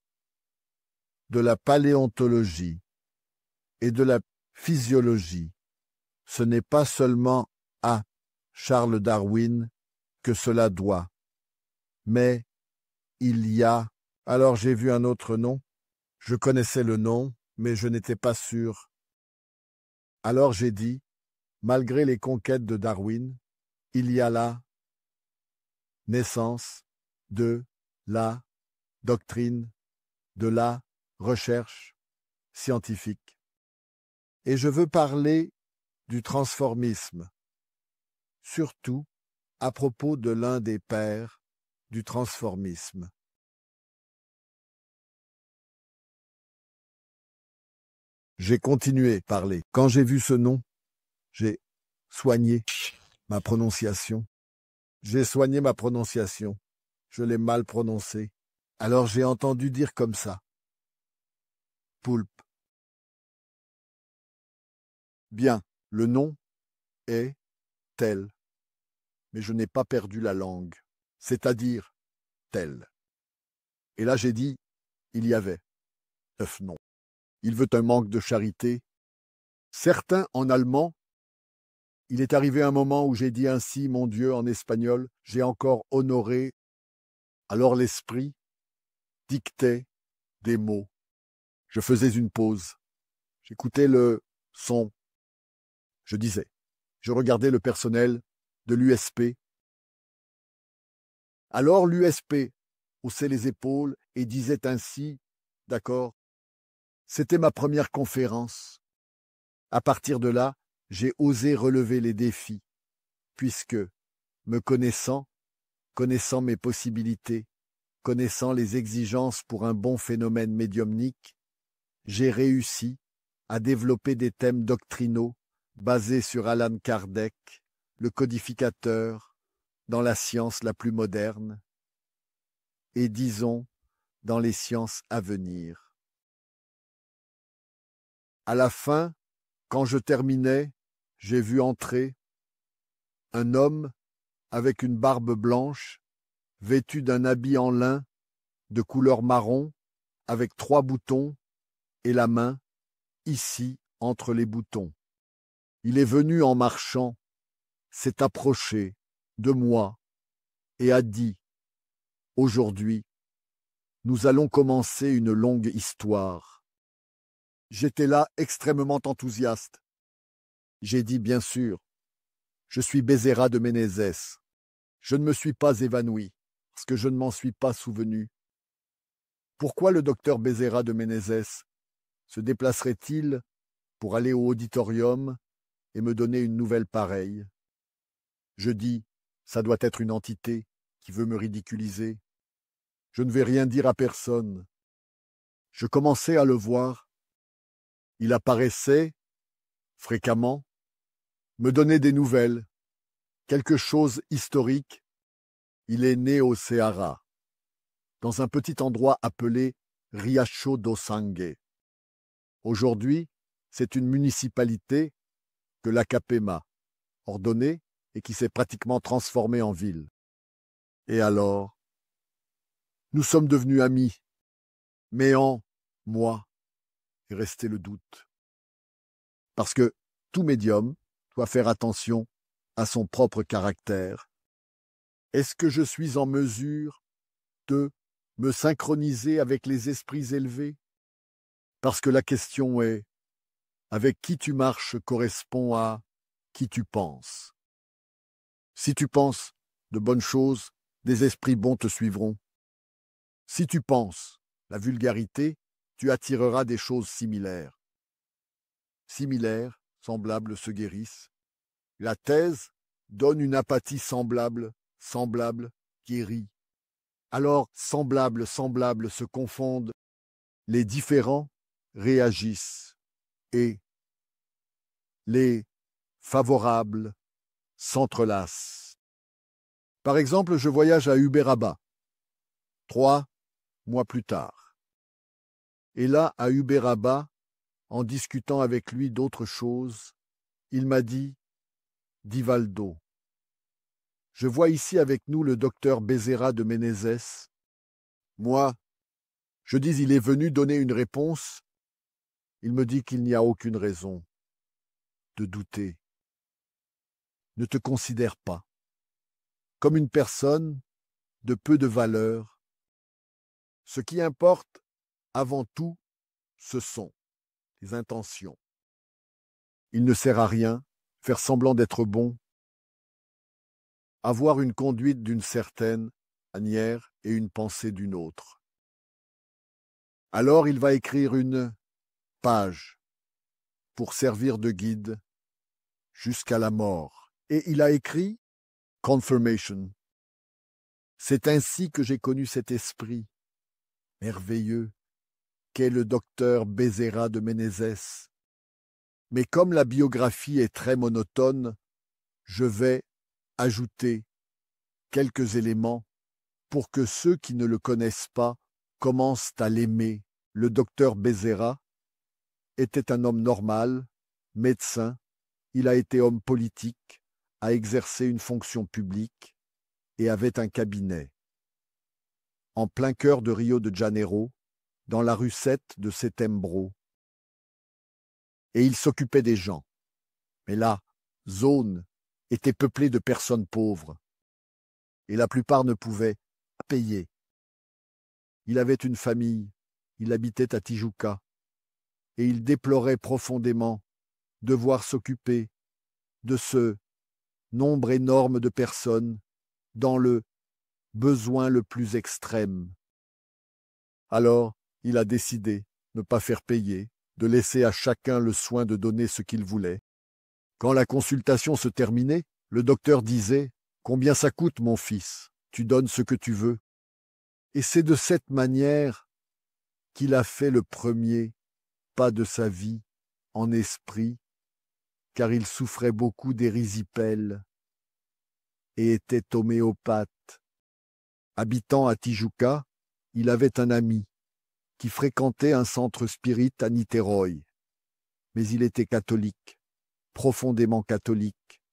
de la paléontologie et de la physiologie, ce n'est pas seulement à Charles Darwin que cela doit, mais il y a... Alors j'ai vu un autre nom. Je connaissais le nom, mais je n'étais pas sûr. Alors j'ai dit, malgré les conquêtes de Darwin, il y a la naissance de la doctrine, de la recherche scientifique. Et je veux parler du transformisme, surtout à propos de l'un des pères du transformisme. J'ai continué à parler. Quand j'ai vu ce nom, j'ai soigné ma prononciation. J'ai soigné ma prononciation. Je l'ai mal prononcé. Alors j'ai entendu dire comme ça. Poulpe. Bien, le nom est tel, mais je n'ai pas perdu la langue, c'est-à-dire tel. Et là j'ai dit, il y avait 9 noms. Il veut un manque de charité. Certains en allemand. Il est arrivé un moment où j'ai dit ainsi, mon Dieu, en espagnol, j'ai encore honoré. Alors l'esprit dictait des mots. Je faisais une pause. J'écoutais le son. Je disais. Je regardais le personnel de l'USP. Alors l'USP haussait les épaules et disait ainsi, d'accord, c'était ma première conférence. À partir de là, j'ai osé relever les défis, puisque, me connaissant, connaissant mes possibilités, connaissant les exigences pour un bon phénomène médiumnique, j'ai réussi à développer des thèmes doctrinaux basés sur Allan Kardec, le codificateur, dans la science la plus moderne, et disons, dans les sciences à venir. À la fin, quand je terminais, j'ai vu entrer un homme avec une barbe blanche, vêtu d'un habit en lin de couleur marron, avec 3 boutons, et la main, ici, entre les boutons. Il est venu en marchant, s'est approché de moi et a dit, « Aujourd'hui, nous allons commencer une longue histoire. » J'étais là extrêmement enthousiaste. J'ai dit, bien sûr, je suis Bézéra de Ménézès. Je ne me suis pas évanoui, parce que je ne m'en suis pas souvenu. Pourquoi le docteur Bézéra de Ménézès se déplacerait-il pour aller au auditorium et me donner une nouvelle pareille? Je dis, ça doit être une entité qui veut me ridiculiser. Je ne vais rien dire à personne. Je commençais à le voir. Il apparaissait, fréquemment, me donnait des nouvelles, quelque chose historique. Il est né au Ceará, dans un petit endroit appelé Riacho do Sangue. Aujourd'hui, c'est une municipalité que l'ACAPEMA ordonnée et qui s'est pratiquement transformée en ville. Et alors, nous sommes devenus amis, mais en moi est resté le doute. Parce que tout médium doit faire attention à son propre caractère. Est-ce que je suis en mesure de me synchroniser avec les esprits élevés? Parce que la question est, avec qui tu marches correspond à qui tu penses. Si tu penses de bonnes choses, des esprits bons te suivront. Si tu penses la vulgarité, tu attireras des choses similaires. Similaires semblable se guérisse. La thèse donne une apathie semblable, guérit. Alors, semblable se confondent, les différents réagissent et les favorables s'entrelacent. Par exemple, je voyage à Uberaba, 3 mois plus tard. Et là, à Uberaba, en discutant avec lui d'autres choses, il m'a dit « Divaldo, je vois ici avec nous le docteur Bezerra de Menezes. Moi, je dis il est venu donner une réponse. Il me dit qu'il n'y a aucune raison de douter. Ne te considère pas comme une personne de peu de valeur. Ce qui importe avant tout, ce sont les intentions. Il ne sert à rien faire semblant d'être bon, avoir une conduite d'une certaine manière et une pensée d'une autre. Alors il va écrire une page pour servir de guide jusqu'à la mort. Et il a écrit Confirmation. C'est ainsi que j'ai connu cet esprit merveilleux qu'est le docteur Bezerra de Menezes. Mais comme la biographie est très monotone, je vais ajouter quelques éléments pour que ceux qui ne le connaissent pas commencent à l'aimer. Le docteur Bezerra était un homme normal, médecin, il a été homme politique, a exercé une fonction publique et avait un cabinet. En plein cœur de Rio de Janeiro, dans la rue 7 de Setembro. Et il s'occupait des gens. Mais la zone était peuplée de personnes pauvres. Et la plupart ne pouvaient pas payer. Il avait une famille, il habitait à Tijuca. Et il déplorait profondément devoir s'occuper de ce nombre énorme de personnes dans le besoin le plus extrême. Alors, il a décidé de ne pas faire payer, de laisser à chacun le soin de donner ce qu'il voulait. Quand la consultation se terminait, le docteur disait « Combien ça coûte, mon fils? Tu donnes ce que tu veux. » Et c'est de cette manière qu'il a fait le premier pas de sa vie en esprit, car il souffrait beaucoup d'érysipèle et était homéopathe. Habitant à Tijuca, il avait un ami qui fréquentait un centre spirit à Niterói. Mais il était catholique, profondément catholique.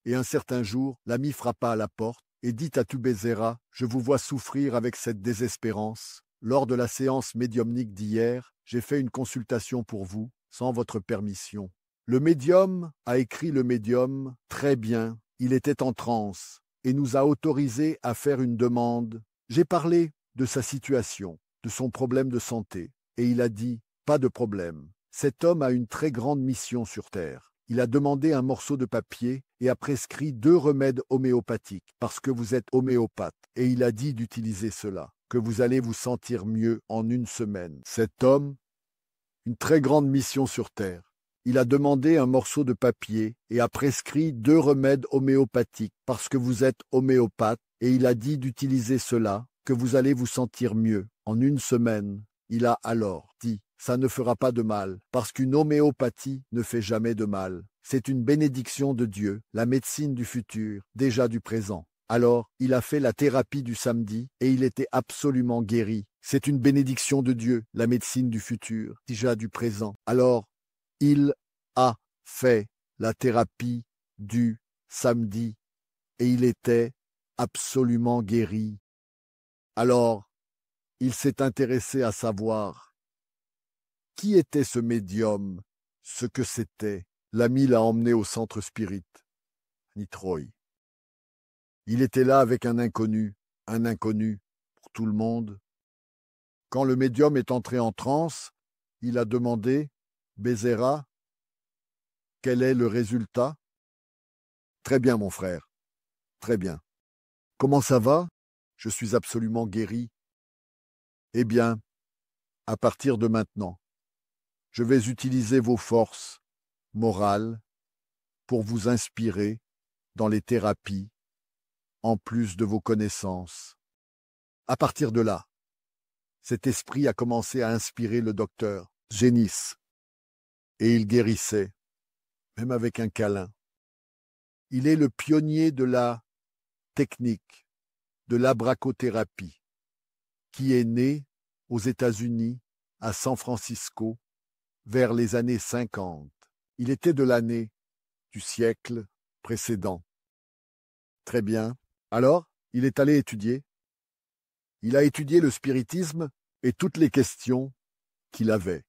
Et un certain jour, l'ami frappa à la porte et dit à Bezerra « Je vous vois souffrir avec cette désespérance. Lors de la séance médiumnique d'hier, j'ai fait une consultation pour vous, sans votre permission. Le médium a écrit le médium très bien. Il était en transe et nous a autorisés à faire une demande. J'ai parlé de sa situation, de son problème de santé, et il a dit « Pas de problème. Cet homme a une très grande mission sur Terre. Il a demandé un morceau de papier et a prescrit 2 remèdes homéopathiques parce que vous êtes homéopathe. Et il a dit d'utiliser cela, que vous allez vous sentir mieux en 1 semaine. Cet homme, une très grande mission sur Terre. Il a demandé un morceau de papier et a prescrit 2 remèdes homéopathiques parce que vous êtes homéopathe. Et il a dit d'utiliser cela, que vous allez vous sentir mieux en 1 semaine. Il a alors dit ça ne fera pas de mal, parce qu'une homéopathie ne fait jamais de mal. C'est une bénédiction de Dieu, la médecine du futur, déjà du présent. Alors, il a fait la thérapie du samedi et il était absolument guéri. C'est une bénédiction de Dieu, la médecine du futur, déjà du présent. Alors, il a fait la thérapie du samedi et il était absolument guéri. Alors, il s'est intéressé à savoir qui était ce médium, ce que c'était. L'ami l'a emmené au centre spirit, Niterói. Il était là avec un inconnu pour tout le monde. Quand le médium est entré en transe, il a demandé « Bezerra, quel est le résultat ?»« Très bien, mon frère, très bien. Comment ça va ? Je suis absolument guéri. Eh bien, à partir de maintenant, je vais utiliser vos forces morale, pour vous inspirer dans les thérapies, en plus de vos connaissances. À partir de là, cet esprit a commencé à inspirer le docteur Génis, et il guérissait, même avec un câlin. Il est le pionnier de la technique de l'abracothérapie, qui est né aux États-Unis, à San Francisco, vers les années 50. Il était de l'année du siècle précédent. Très bien. Alors, il est allé étudier. Il a étudié le spiritisme et toutes les questions qu'il avait.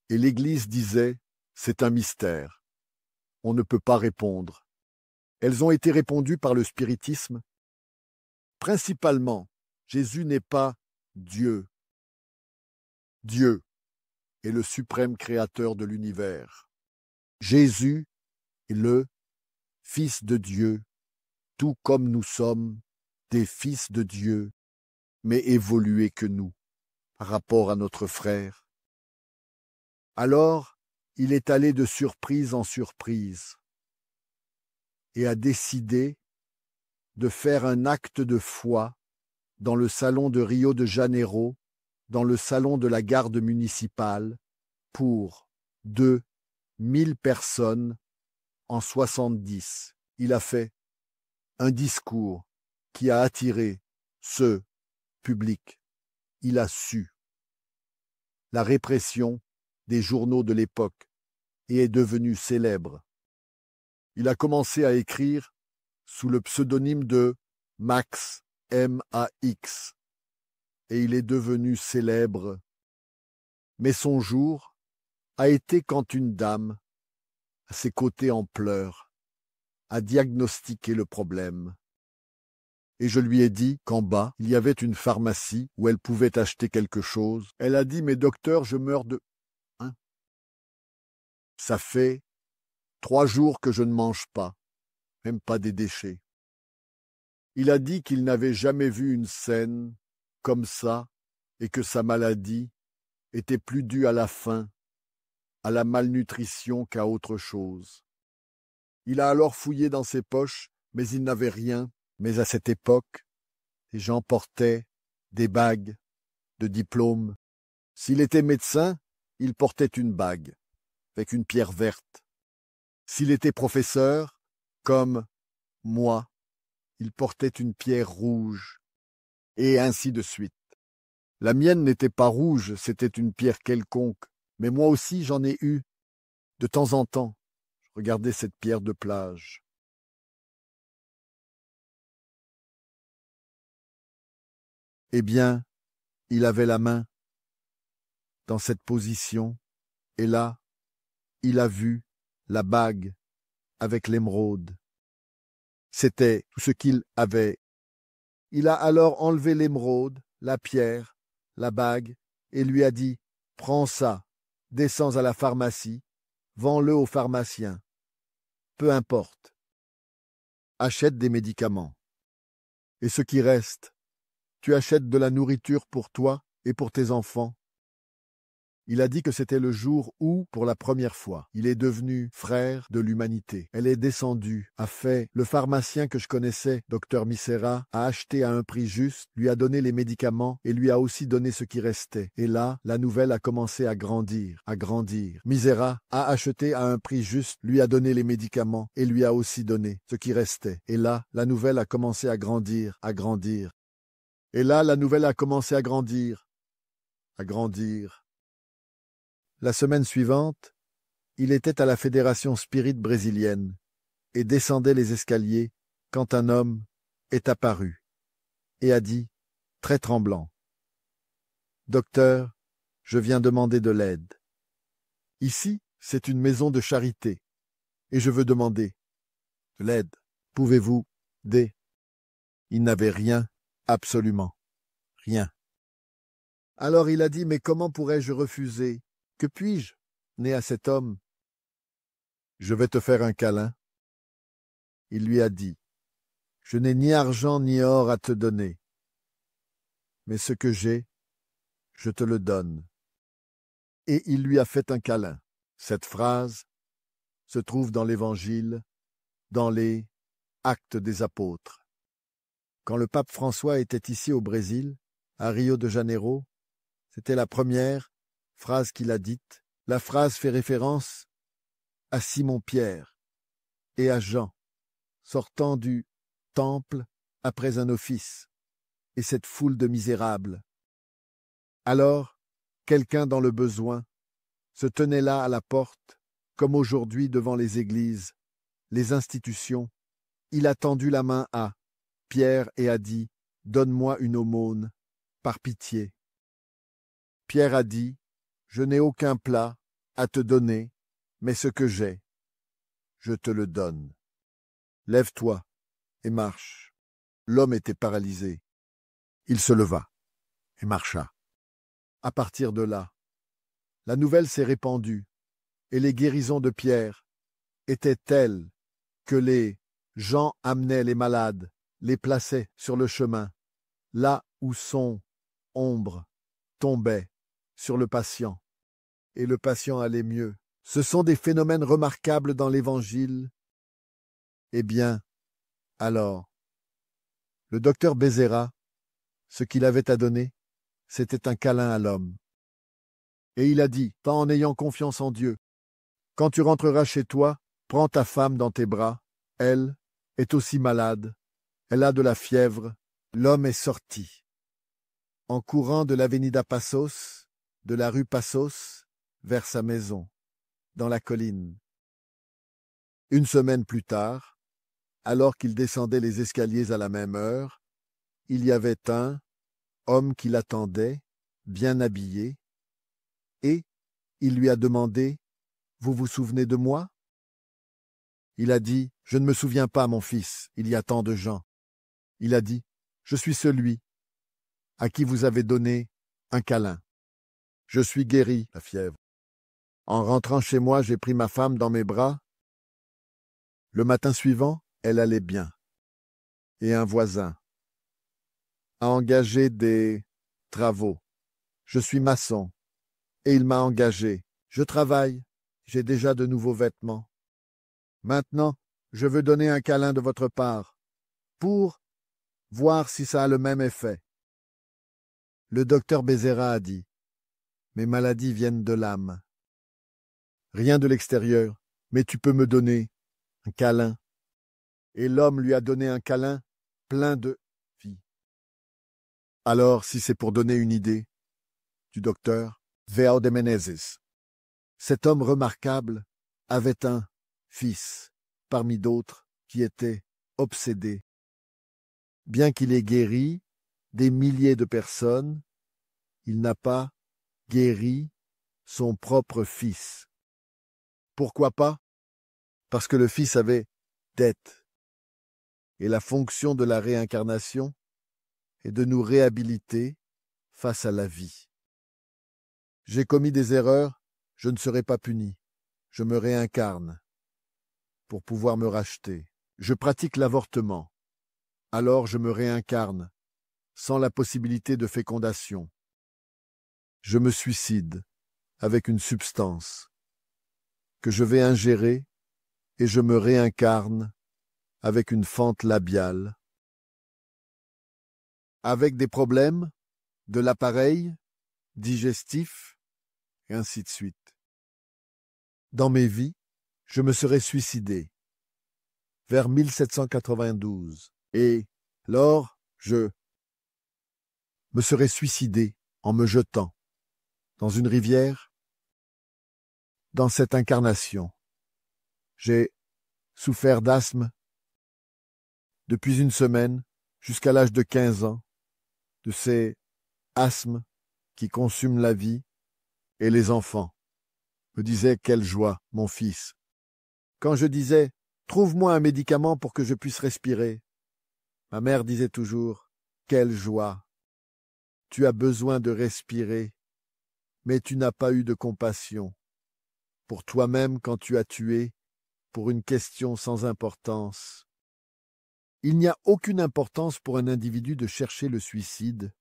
Et l'Église disait, c'est un mystère. On ne peut pas répondre. Elles ont été répondues par le spiritisme. Principalement, Jésus n'est pas Dieu. Dieu est le suprême créateur de l'univers. Jésus est le Fils de Dieu, tout comme nous sommes des fils de Dieu, mais évolués que nous, par rapport à notre frère. Alors, il est allé de surprise en surprise et a décidé de faire un acte de foi dans le salon de Rio de Janeiro, dans le salon de la garde municipale, pour 2000 personnes en 70. Il a fait un discours qui a attiré ce public. Il a su la répression des journaux de l'époque et est devenu célèbre. Il a commencé à écrire sous le pseudonyme de Max, M-A-X, et il est devenu célèbre. Mais son jour a été quand une dame, à ses côtés en pleurs, a diagnostiqué le problème. Et je lui ai dit qu'en bas, il y avait une pharmacie où elle pouvait acheter quelque chose. Elle a dit, mais docteur, je meurs de... Hein? Ça fait 3 jours que je ne mange pas, même pas des déchets. Il a dit qu'il n'avait jamais vu une scène comme ça et que sa maladie était plus due à la faim, à la malnutrition qu'à autre chose. Il a alors fouillé dans ses poches, mais il n'avait rien. Mais à cette époque, les gens portaient des bagues de diplôme. S'il était médecin, il portait une bague avec une pierre verte. S'il était professeur, comme moi, il portait une pierre rouge, et ainsi de suite. La mienne n'était pas rouge, c'était une pierre quelconque, mais moi aussi j'en ai eu. De temps en temps, je regardais cette pierre de plage. Eh bien, il avait la main dans cette position, et là, il a vu la bague avec l'émeraude. C'était tout ce qu'il avait. Il a alors enlevé l'émeraude, la pierre, la bague, et lui a dit « Prends ça, descends à la pharmacie, vends-le au pharmacien. Peu importe. Achète des médicaments. Et ce qui reste, tu achètes de la nourriture pour toi et pour tes enfants. » Il a dit que c'était le jour où, pour la première fois, il est devenu frère de l'humanité. Elle est descendue, a fait le pharmacien que je connaissais, docteur Misera, a acheté à un prix juste, lui a donné les médicaments et lui a aussi donné ce qui restait. Et là, la nouvelle a commencé à grandir, à grandir. Misera a acheté à un prix juste, lui a donné les médicaments et lui a aussi donné ce qui restait. Et là, la nouvelle a commencé à grandir, à grandir. Et là, la nouvelle a commencé à grandir, à grandir. La semaine suivante, il était à la Fédération Spirit brésilienne et descendait les escaliers quand un homme est apparu et a dit, très tremblant, « Docteur, je viens demander de l'aide. Ici, c'est une maison de charité et je veux demander de l'aide. Pouvez-vous aider ?» Il n'avait rien, absolument rien. Alors il a dit, « Mais comment pourrais-je refuser ? Que puis-je, né à cet homme ? Je vais te faire un câlin. » Il lui a dit, « Je n'ai ni argent ni or à te donner, mais ce que j'ai, je te le donne. » Et il lui a fait un câlin. Cette phrase se trouve dans l'Évangile, dans les Actes des Apôtres. Quand le pape François était ici au Brésil, à Rio de Janeiro, c'était la première phrase qu'il a dite. La phrase fait référence à Simon-Pierre et à Jean, sortant du temple après un office, et cette foule de misérables. Alors, quelqu'un dans le besoin se tenait là à la porte, comme aujourd'hui devant les églises, les institutions. Il a tendu la main à Pierre et a dit « Donne-moi une aumône, par pitié. » Pierre a dit « Je n'ai aucun plat à te donner, mais ce que j'ai, je te le donne. Lève-toi et marche. » L'homme était paralysé. Il se leva et marcha. À partir de là, la nouvelle s'est répandue et les guérisons de Pierre étaient telles que les gens amenaient les malades, les plaçaient sur le chemin, là où son ombre tombait sur le patient, et le patient allait mieux. Ce sont des phénomènes remarquables dans l'Évangile. Eh bien, alors, le docteur Bézéra, ce qu'il avait à donner, c'était un câlin à l'homme. Et il a dit, tant en ayant confiance en Dieu, quand tu rentreras chez toi, prends ta femme dans tes bras, elle est aussi malade, elle a de la fièvre. L'homme est sorti. En courant de l'Avenida Passos, de la rue Passos, vers sa maison, dans la colline. Une semaine plus tard, alors qu'il descendait les escaliers à la même heure, il y avait un homme qui l'attendait, bien habillé, et il lui a demandé « Vous vous souvenez de moi ?» Il a dit « Je ne me souviens pas, mon fils, il y a tant de gens. » Il a dit « Je suis celui à qui vous avez donné un câlin. Je suis guéri, la fièvre. En rentrant chez moi, j'ai pris ma femme dans mes bras. Le matin suivant, elle allait bien. Et un voisin a engagé des travaux. Je suis maçon, et il m'a engagé. Je travaille, j'ai déjà de nouveaux vêtements. Maintenant, je veux donner un câlin de votre part, pour voir si ça a le même effet. Le docteur Bézéra a dit « Mes maladies viennent de l'âme. Rien de l'extérieur, mais tu peux me donner un câlin. » Et l'homme lui a donné un câlin plein de vie. Alors, si c'est pour donner une idée du docteur Veo de Menezes, cet homme remarquable avait un fils, parmi d'autres, qui était obsédé. Bien qu'il ait guéri des milliers de personnes, il n'a pas guéri son propre fils. Pourquoi pas? Parce que le fils avait dette. Et la fonction de la réincarnation est de nous réhabiliter face à la vie. J'ai commis des erreurs, je ne serai pas puni. Je me réincarne pour pouvoir me racheter. Je pratique l'avortement. Alors je me réincarne sans la possibilité de fécondation. Je me suicide avec une substance que je vais ingérer et je me réincarne avec une fente labiale, avec des problèmes de l'appareil digestif, et ainsi de suite. Dans mes vies, je me serais suicidé vers 1792, et lors, je me serais suicidé en me jetant dans une rivière. Dans cette incarnation, j'ai souffert d'asthme depuis une semaine jusqu'à l'âge de 15 ans, de ces asthmes qui consument la vie, et les enfants me disaient « Quelle joie, mon fils !» Quand je disais « Trouve-moi un médicament pour que je puisse respirer », ma mère disait toujours « Quelle joie! Tu as besoin de respirer, mais tu n'as pas eu de compassion pour toi-même quand tu as tué pour une question sans importance. » Il n'y a aucune importance pour un individu de chercher le suicide.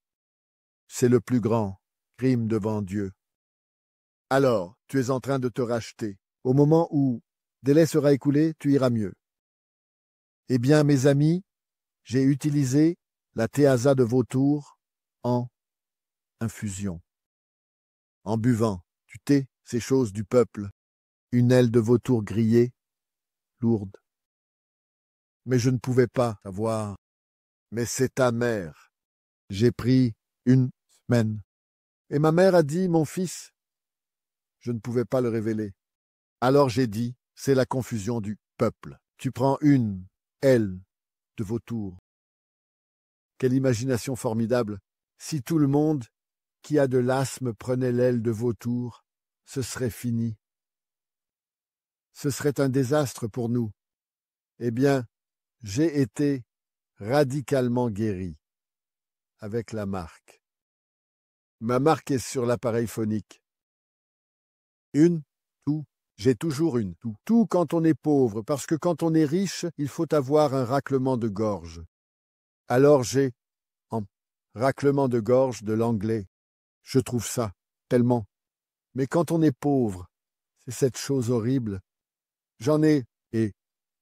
C'est le plus grand crime devant Dieu. Alors, tu es en train de te racheter. Au moment où délai sera écoulé, tu iras mieux. Eh bien, mes amis, j'ai utilisé la théasa de vautour en infusion. En buvant du thé, ces choses du peuple, une aile de vautour grillée, lourde. Mais je ne pouvais pas savoir. Mais c'est ta mère. J'ai pris une semaine. Et ma mère a dit, mon fils, je ne pouvais pas le révéler. Alors j'ai dit, c'est la confusion du peuple. Tu prends une aile de vautour. Quelle imagination formidable. Si tout le monde qui a de l'asthme prenait l'aile de vautour, ce serait fini. Ce serait un désastre pour nous. Eh bien, j'ai été radicalement guéri avec la marque. Ma marque est sur l'appareil phonique. Une, tout. J'ai toujours une, tout. Tout quand on est pauvre, parce que quand on est riche, il faut avoir un raclement de gorge. Alors j'ai en raclement de gorge de l'anglais. Je trouve ça tellement. Mais quand on est pauvre, c'est cette chose horrible. J'en ai, et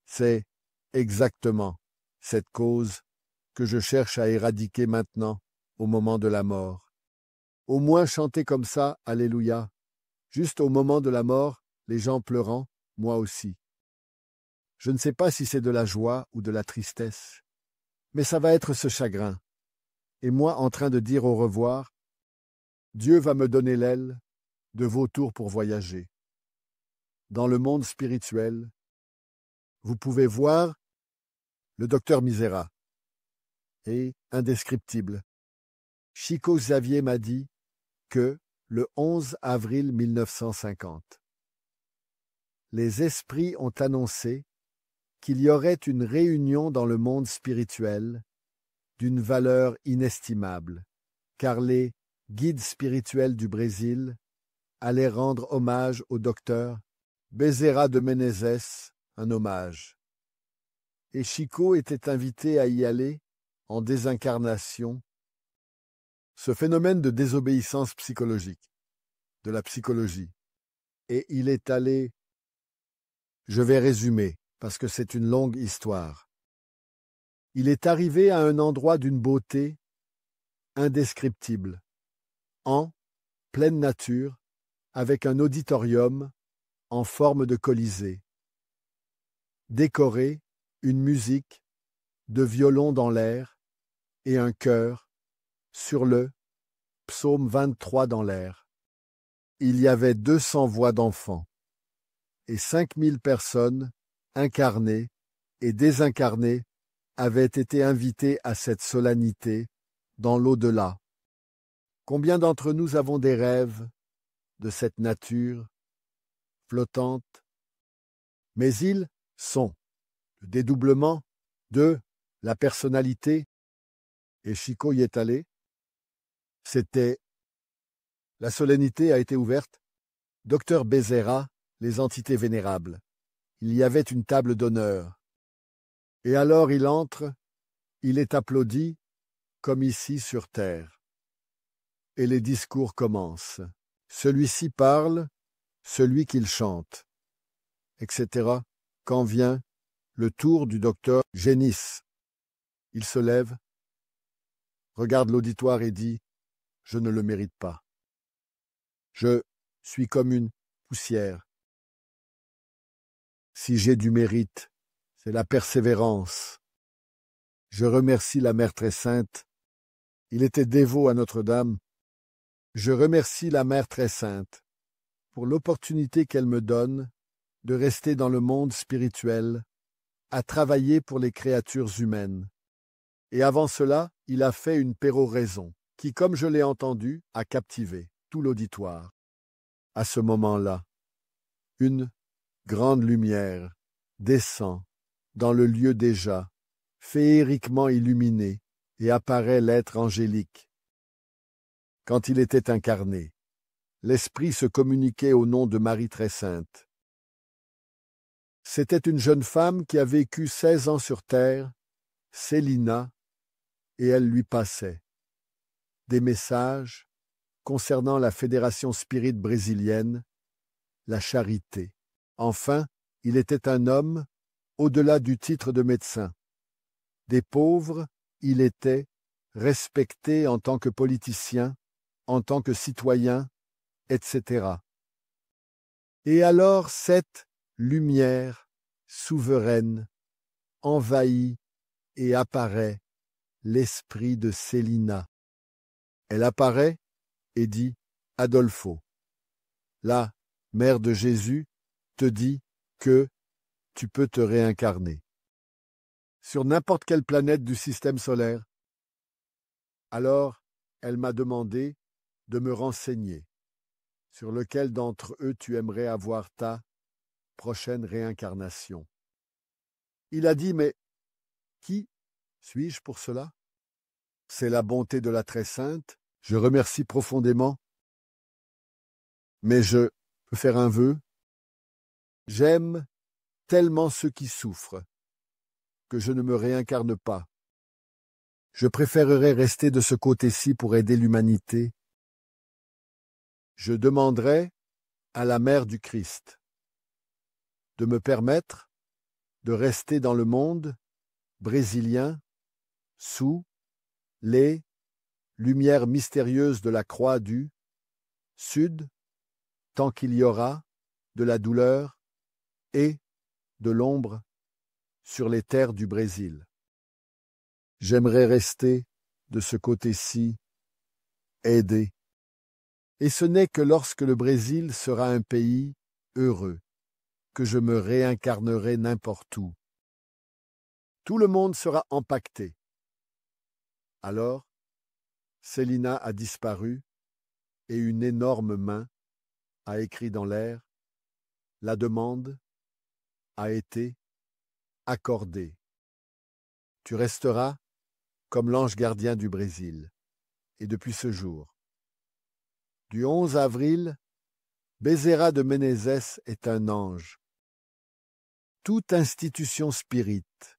c'est exactement cette cause que je cherche à éradiquer maintenant, au moment de la mort. Au moins chanter comme ça, Alléluia. Juste au moment de la mort, les gens pleurant, moi aussi. Je ne sais pas si c'est de la joie ou de la tristesse, mais ça va être ce chagrin. Et moi en train de dire au revoir, Dieu va me donner l'aile de vautour pour voyager. Dans le monde spirituel, vous pouvez voir le docteur Misera et indescriptible. Chico Xavier m'a dit que le 11 avril 1950, les esprits ont annoncé qu'il y aurait une réunion dans le monde spirituel d'une valeur inestimable, car les guides spirituels du Brésil allaient rendre hommage au docteur Bezerra de Menezes, un hommage. Et Chico était invité à y aller en désincarnation. Ce phénomène de désobéissance psychologique, de la psychologie. Et il est allé... Je vais résumer, parce que c'est une longue histoire. Il est arrivé à un endroit d'une beauté indescriptible, en pleine nature, avec un auditorium en forme de colisée, décoré, une musique, de violons dans l'air, et un chœur, sur le psaume 23 dans l'air. Il y avait 200 voix d'enfants, et 5000 personnes, incarnées et désincarnées, avaient été invitées à cette solennité dans l'au-delà. Combien d'entre nous avons des rêves de cette nature flottante? Mais ils sont le dédoublement de la personnalité, et Chico y est allé. C'était la solennité a été ouverte. Docteur Bezerra, les entités vénérables. Il y avait une table d'honneur. Et alors il entre, il est applaudi, comme ici sur terre. Et les discours commencent. Celui-ci parle, celui qu'il chante, etc. Quand vient le tour du docteur Génis. Il se lève, regarde l'auditoire et dit « Je ne le mérite pas. Je suis comme une poussière. Si j'ai du mérite, c'est la persévérance. Je remercie la Mère très sainte. Il était dévot à Notre-Dame. Je remercie la Mère très sainte pour l'opportunité qu'elle me donne de rester dans le monde spirituel, à travailler pour les créatures humaines. Et avant cela, il a fait une péroraison qui, comme je l'ai entendu, a captivé tout l'auditoire. À ce moment-là, une grande lumière descend dans le lieu déjà, féeriquement illuminé, et apparaît l'être angélique. Quand il était incarné, l'Esprit se communiquait au nom de Marie très sainte. C'était une jeune femme qui a vécu 16 ans sur terre, Célina, et elle lui passait des messages concernant la Fédération Spirite brésilienne, la charité. Enfin, il était un homme au-delà du titre de médecin. Des pauvres, il était respecté en tant que politicien, en tant que citoyen, etc. Et alors cette lumière souveraine envahit et apparaît l'esprit de Célina. Elle apparaît et dit « Adolfo, la mère de Jésus te dit que tu peux te réincarner sur n'importe quelle planète du système solaire. » Alors, elle m'a demandé de me renseigner sur lequel d'entre eux tu aimerais avoir ta prochaine réincarnation. Il a dit « Mais qui suis-je pour cela ? C'est la bonté de la Très Sainte. Je remercie profondément. Mais je peux faire un vœu. J'aime tellement ceux qui souffrent que je ne me réincarne pas. Je préférerais rester de ce côté-ci pour aider l'humanité. Je demanderai à la mère du Christ de me permettre de rester dans le monde brésilien sous les lumières mystérieuses de la croix du Sud, tant qu'il y aura de la douleur et de l'ombre sur les terres du Brésil. J'aimerais rester de ce côté-ci, aider. Et ce n'est que lorsque le Brésil sera un pays heureux que je me réincarnerai n'importe où. Tout le monde sera empaqueté. Alors, Célina a disparu et une énorme main a écrit dans l'air « La demande a été accordée. Tu resteras comme l'ange gardien du Brésil. » Et depuis ce jour, du 11 avril, Bezerra de Menezes est un ange. Toute institution spirite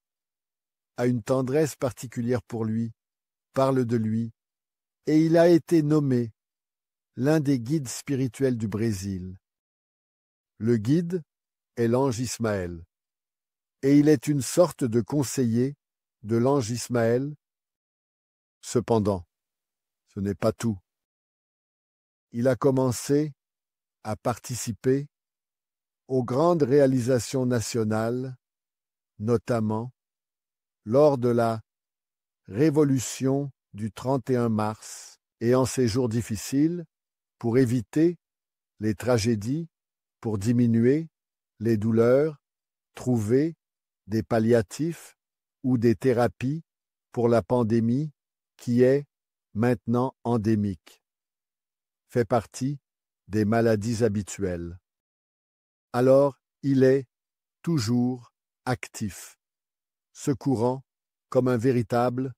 a une tendresse particulière pour lui, parle de lui, et il a été nommé l'un des guides spirituels du Brésil. Le guide est l'ange Ismaël, et il est une sorte de conseiller de l'ange Ismaël. Cependant, ce n'est pas tout. Il a commencé à participer aux grandes réalisations nationales, notamment lors de la Révolution du 31 mars et en ces jours difficiles, pour éviter les tragédies, pour diminuer les douleurs, trouver des palliatifs ou des thérapies pour la pandémie qui est maintenant endémique, fait partie des maladies habituelles. Alors, il est toujours actif, secourant comme un véritable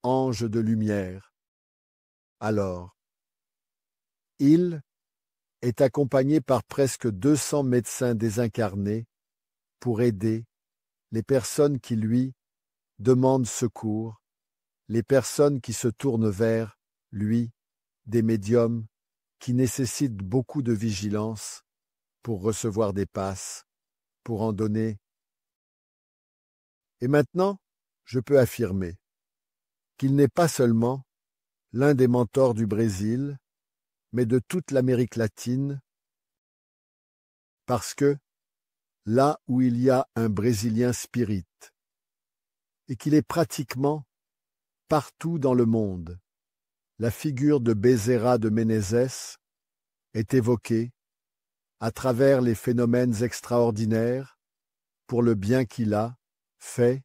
ange de lumière. Alors, il est accompagné par presque 200 médecins désincarnés pour aider les personnes qui lui demandent secours, les personnes qui se tournent vers lui, des médiums qui nécessitent beaucoup de vigilance pour recevoir des passes, pour en donner. Et maintenant, je peux affirmer qu'il n'est pas seulement l'un des mentors du Brésil, mais de toute l'Amérique latine, parce que là où il y a un Brésilien spirit, et qu'il est pratiquement partout dans le monde, la figure de Bezerra de Menezes est évoquée à travers les phénomènes extraordinaires pour le bien qu'il a fait,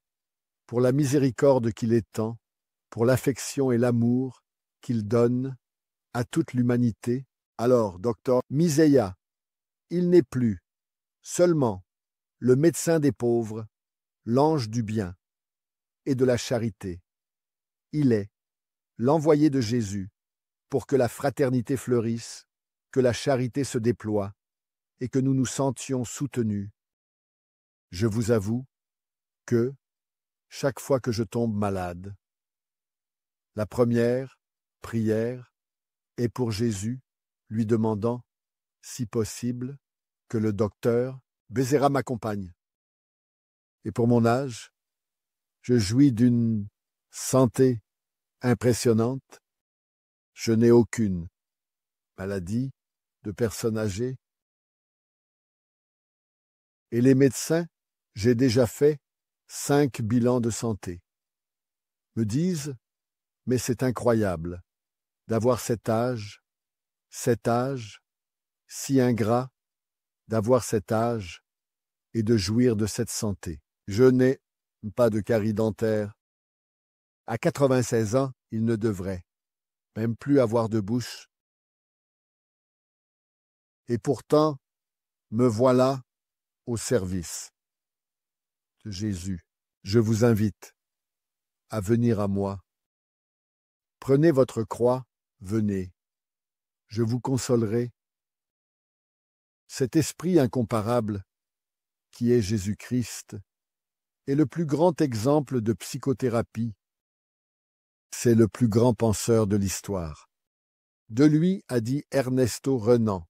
pour la miséricorde qu'il étend, pour l'affection et l'amour qu'il donne à toute l'humanité. Alors, docteur Miseya, il n'est plus seulement le médecin des pauvres, l'ange du bien et de la charité. Il est l'envoyé de Jésus pour que la fraternité fleurisse, que la charité se déploie et que nous nous sentions soutenus. Je vous avoue que, chaque fois que je tombe malade, la première prière est pour Jésus, lui demandant, si possible, que le docteur Bézéra m'accompagne. Et pour mon âge, je jouis d'une santé impressionnante. Je n'ai aucune maladie de personne âgée. Et les médecins, j'ai déjà fait 5 bilans de santé, me disent, mais c'est incroyable d'avoir cet âge, si ingrat, d'avoir cet âge et de jouir de cette santé. Je n'ai pas de carie dentaire. À 96 ans, il ne devrait même plus avoir de bouche. Et pourtant, me voilà au service de Jésus. Je vous invite à venir à moi. Prenez votre croix, venez. Je vous consolerai. Cet esprit incomparable qui est Jésus-Christ est le plus grand exemple de psychothérapie. C'est le plus grand penseur de l'histoire. De lui a dit Ernesto Renan,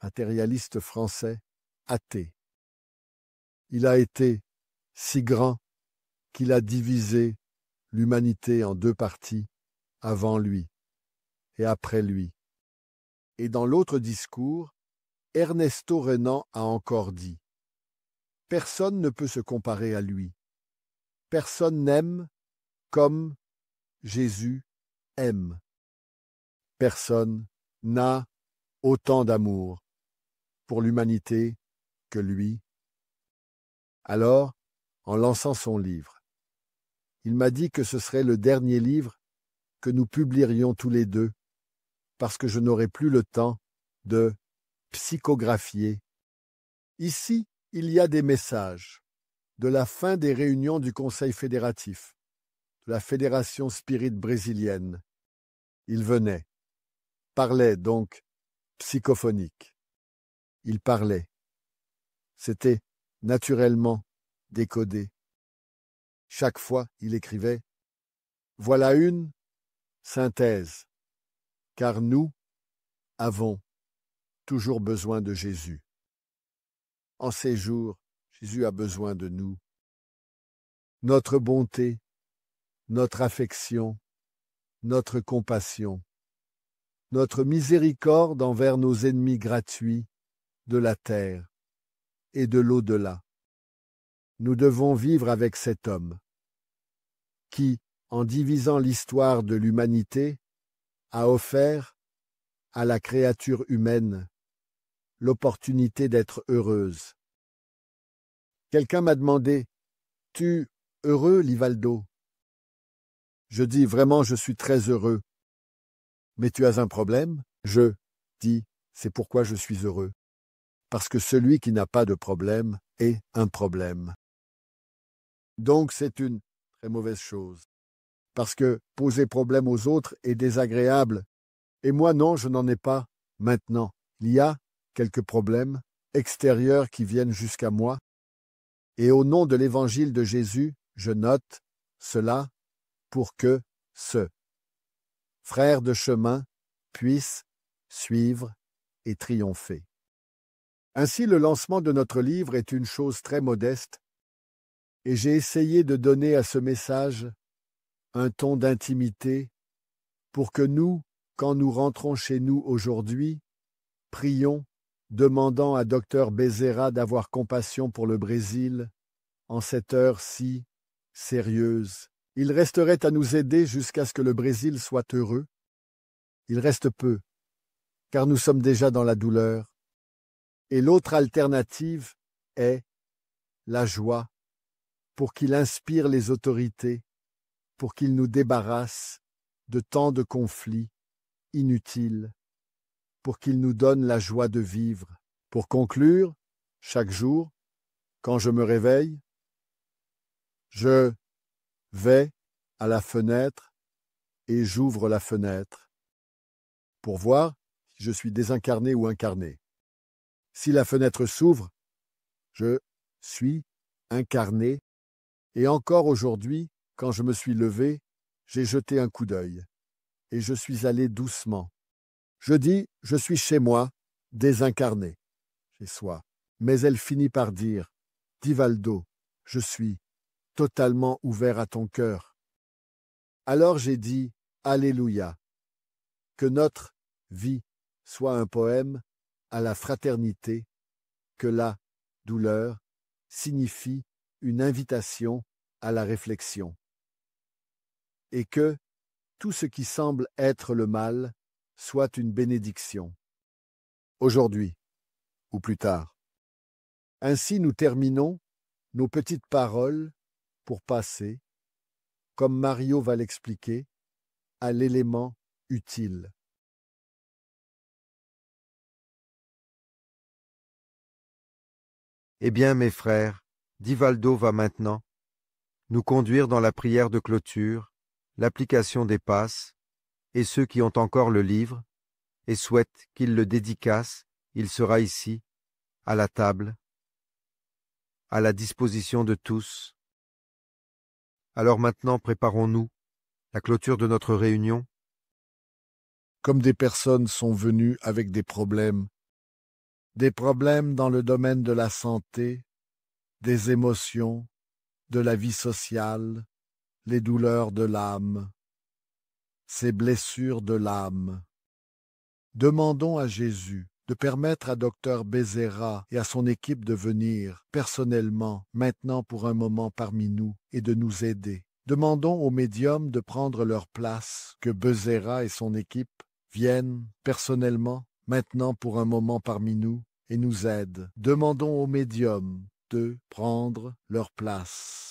matérialiste français, athée. Il a été si grand qu'il a divisé l'humanité en 2 parties, avant lui et après lui. Et dans l'autre discours, Ernesto Renan a encore dit « Personne ne peut se comparer à lui. Personne n'aime comme Jésus aime. Personne n'a autant d'amour pour l'humanité que lui. » Alors, en lançant son livre, il m'a dit que ce serait le dernier livre que nous publierions tous les deux, parce que je n'aurai plus le temps de psychographier. Ici, il y a des messages de la fin des réunions du Conseil fédératif, de la Fédération Spirit brésilienne. Il venait, parlait donc psychophonique. Il parlait. C'était naturellement décodé. Chaque fois, il écrivait « Voilà une synthèse, car nous avons toujours besoin de Jésus. En ces jours, Jésus a besoin de nous. Notre bonté, notre affection, notre compassion, notre miséricorde envers nos ennemis gratuits de la terre et de l'au-delà. Nous devons vivre avec cet homme qui, en divisant l'histoire de l'humanité, a offert à la créature humaine l'opportunité d'être heureuse. Quelqu'un m'a demandé « Tu heureux, Livaldo ?» Je dis « Vraiment, je suis très heureux. » « Mais tu as un problème ?» Je dis « C'est pourquoi je suis heureux. Parce que celui qui n'a pas de problème est un problème. » Donc c'est une très mauvaise chose. Parce que poser problème aux autres est désagréable. Et moi, non, je n'en ai pas maintenant. Il y a quelques problèmes extérieurs qui viennent jusqu'à moi. Et au nom de l'évangile de Jésus, je note cela pour que ce frère de chemin puisse suivre et triompher. Ainsi, le lancement de notre livre est une chose très modeste, et j'ai essayé de donner à ce message un ton d'intimité pour que nous, quand nous rentrons chez nous aujourd'hui, prions, demandant à Dr Bézéra d'avoir compassion pour le Brésil en cette heure si sérieuse. Il resterait à nous aider jusqu'à ce que le Brésil soit heureux. Il reste peu, car nous sommes déjà dans la douleur. Et l'autre alternative est la joie, pour qu'il inspire les autorités, pour qu'il nous débarrasse de tant de conflits inutiles, pour qu'il nous donne la joie de vivre. Pour conclure, chaque jour, quand je me réveille, je vais à la fenêtre et j'ouvre la fenêtre pour voir si je suis désincarné ou incarné. Si la fenêtre s'ouvre, je suis incarné. Et encore aujourd'hui, quand je me suis levé, j'ai jeté un coup d'œil et je suis allé doucement. Je dis, je suis chez moi, désincarné, chez soi. Mais elle finit par dire « Divaldo, je suis totalement ouvert à ton cœur. » Alors j'ai dit « Alléluia ». Que notre vie soit un poème à la fraternité, que la douleur signifie une invitation à la réflexion, et que tout ce qui semble être le mal soit une bénédiction, aujourd'hui ou plus tard. Ainsi nous terminons nos petites paroles pour passer, comme Mario va l'expliquer, à l'élément utile. Eh bien, mes frères, Divaldo va maintenant nous conduire dans la prière de clôture, l'application des passes, et ceux qui ont encore le livre et souhaitent qu'il le dédicace, il sera ici, à la table, à la disposition de tous. Alors maintenant, préparons-nous la clôture de notre réunion. Comme des personnes sont venues avec des problèmes dans le domaine de la santé, des émotions, de la vie sociale, les douleurs de l'âme, ces blessures de l'âme. Demandons à Jésus de permettre à Dr Bezerra et à son équipe de venir personnellement maintenant pour un moment parmi nous et de nous aider. Demandons aux médiums de prendre leur place, que Bezerra et son équipe viennent personnellement maintenant pour un moment parmi nous et nous aident. Demandons aux médiums de prendre leur place.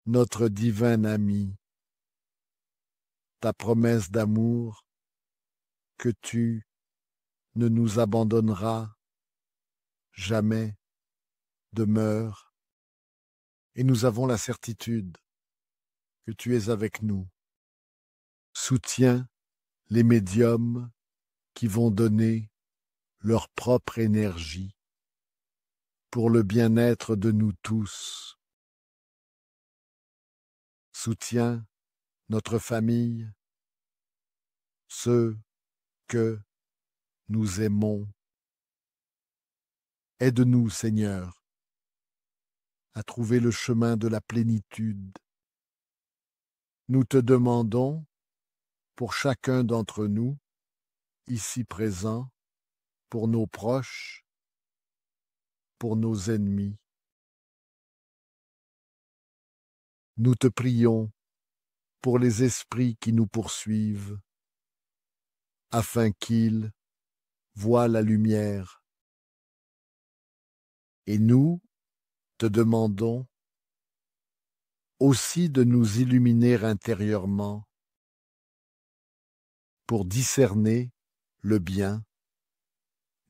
Notre divin ami, ta promesse d'amour, que tu ne nous abandonneras jamais, demeure, et nous avons la certitude que tu es avec nous. Soutiens les médiums qui vont donner leur propre énergie pour le bien-être de nous tous. Soutiens notre famille, ceux que nous aimons. Aide-nous, Seigneur, à trouver le chemin de la plénitude. Nous te demandons, pour chacun d'entre nous, ici présents, pour nos proches, pour nos ennemis. Nous te prions pour les esprits qui nous poursuivent, afin qu'ils voient la lumière. Et nous te demandons aussi de nous illuminer intérieurement pour discerner le bien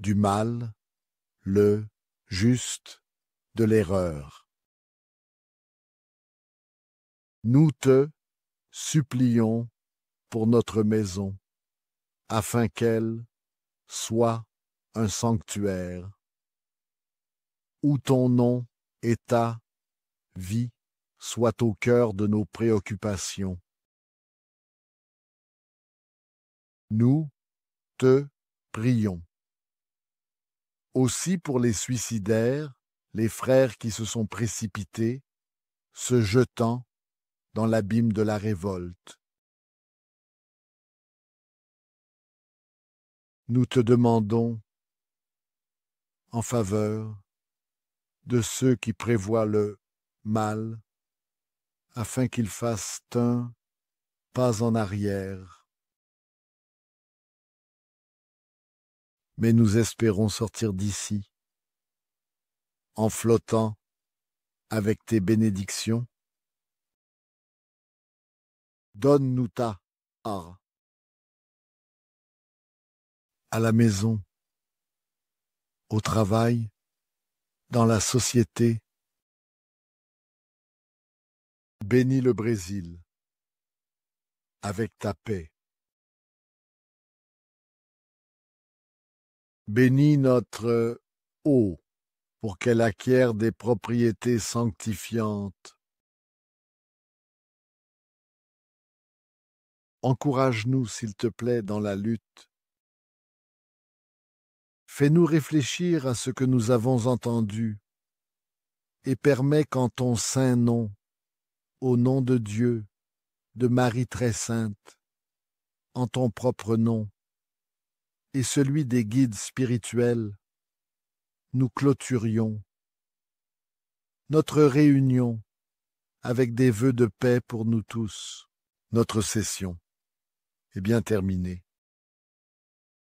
du mal, le juste de l'erreur. Nous te supplions pour notre maison, afin qu'elle soit un sanctuaire, où ton nom et ta vie soient au cœur de nos préoccupations. Nous te prions. Aussi pour les suicidaires, les frères qui se sont précipités, se jetant dans l'abîme de la révolte. Nous te demandons en faveur de ceux qui prévoient le mal, afin qu'ils fassent un pas en arrière. Mais nous espérons sortir d'ici en flottant avec tes bénédictions. Donne-nous ta part à la maison, au travail, dans la société. Bénis le Brésil avec ta paix. Bénis notre eau pour qu'elle acquiert des propriétés sanctifiantes. Encourage-nous, s'il te plaît, dans la lutte. Fais-nous réfléchir à ce que nous avons entendu et permets qu'en ton saint nom, au nom de Dieu, de Marie très sainte, en ton propre nom, et celui des guides spirituels, nous clôturions notre réunion avec des vœux de paix pour nous tous. Notre session est bien terminée.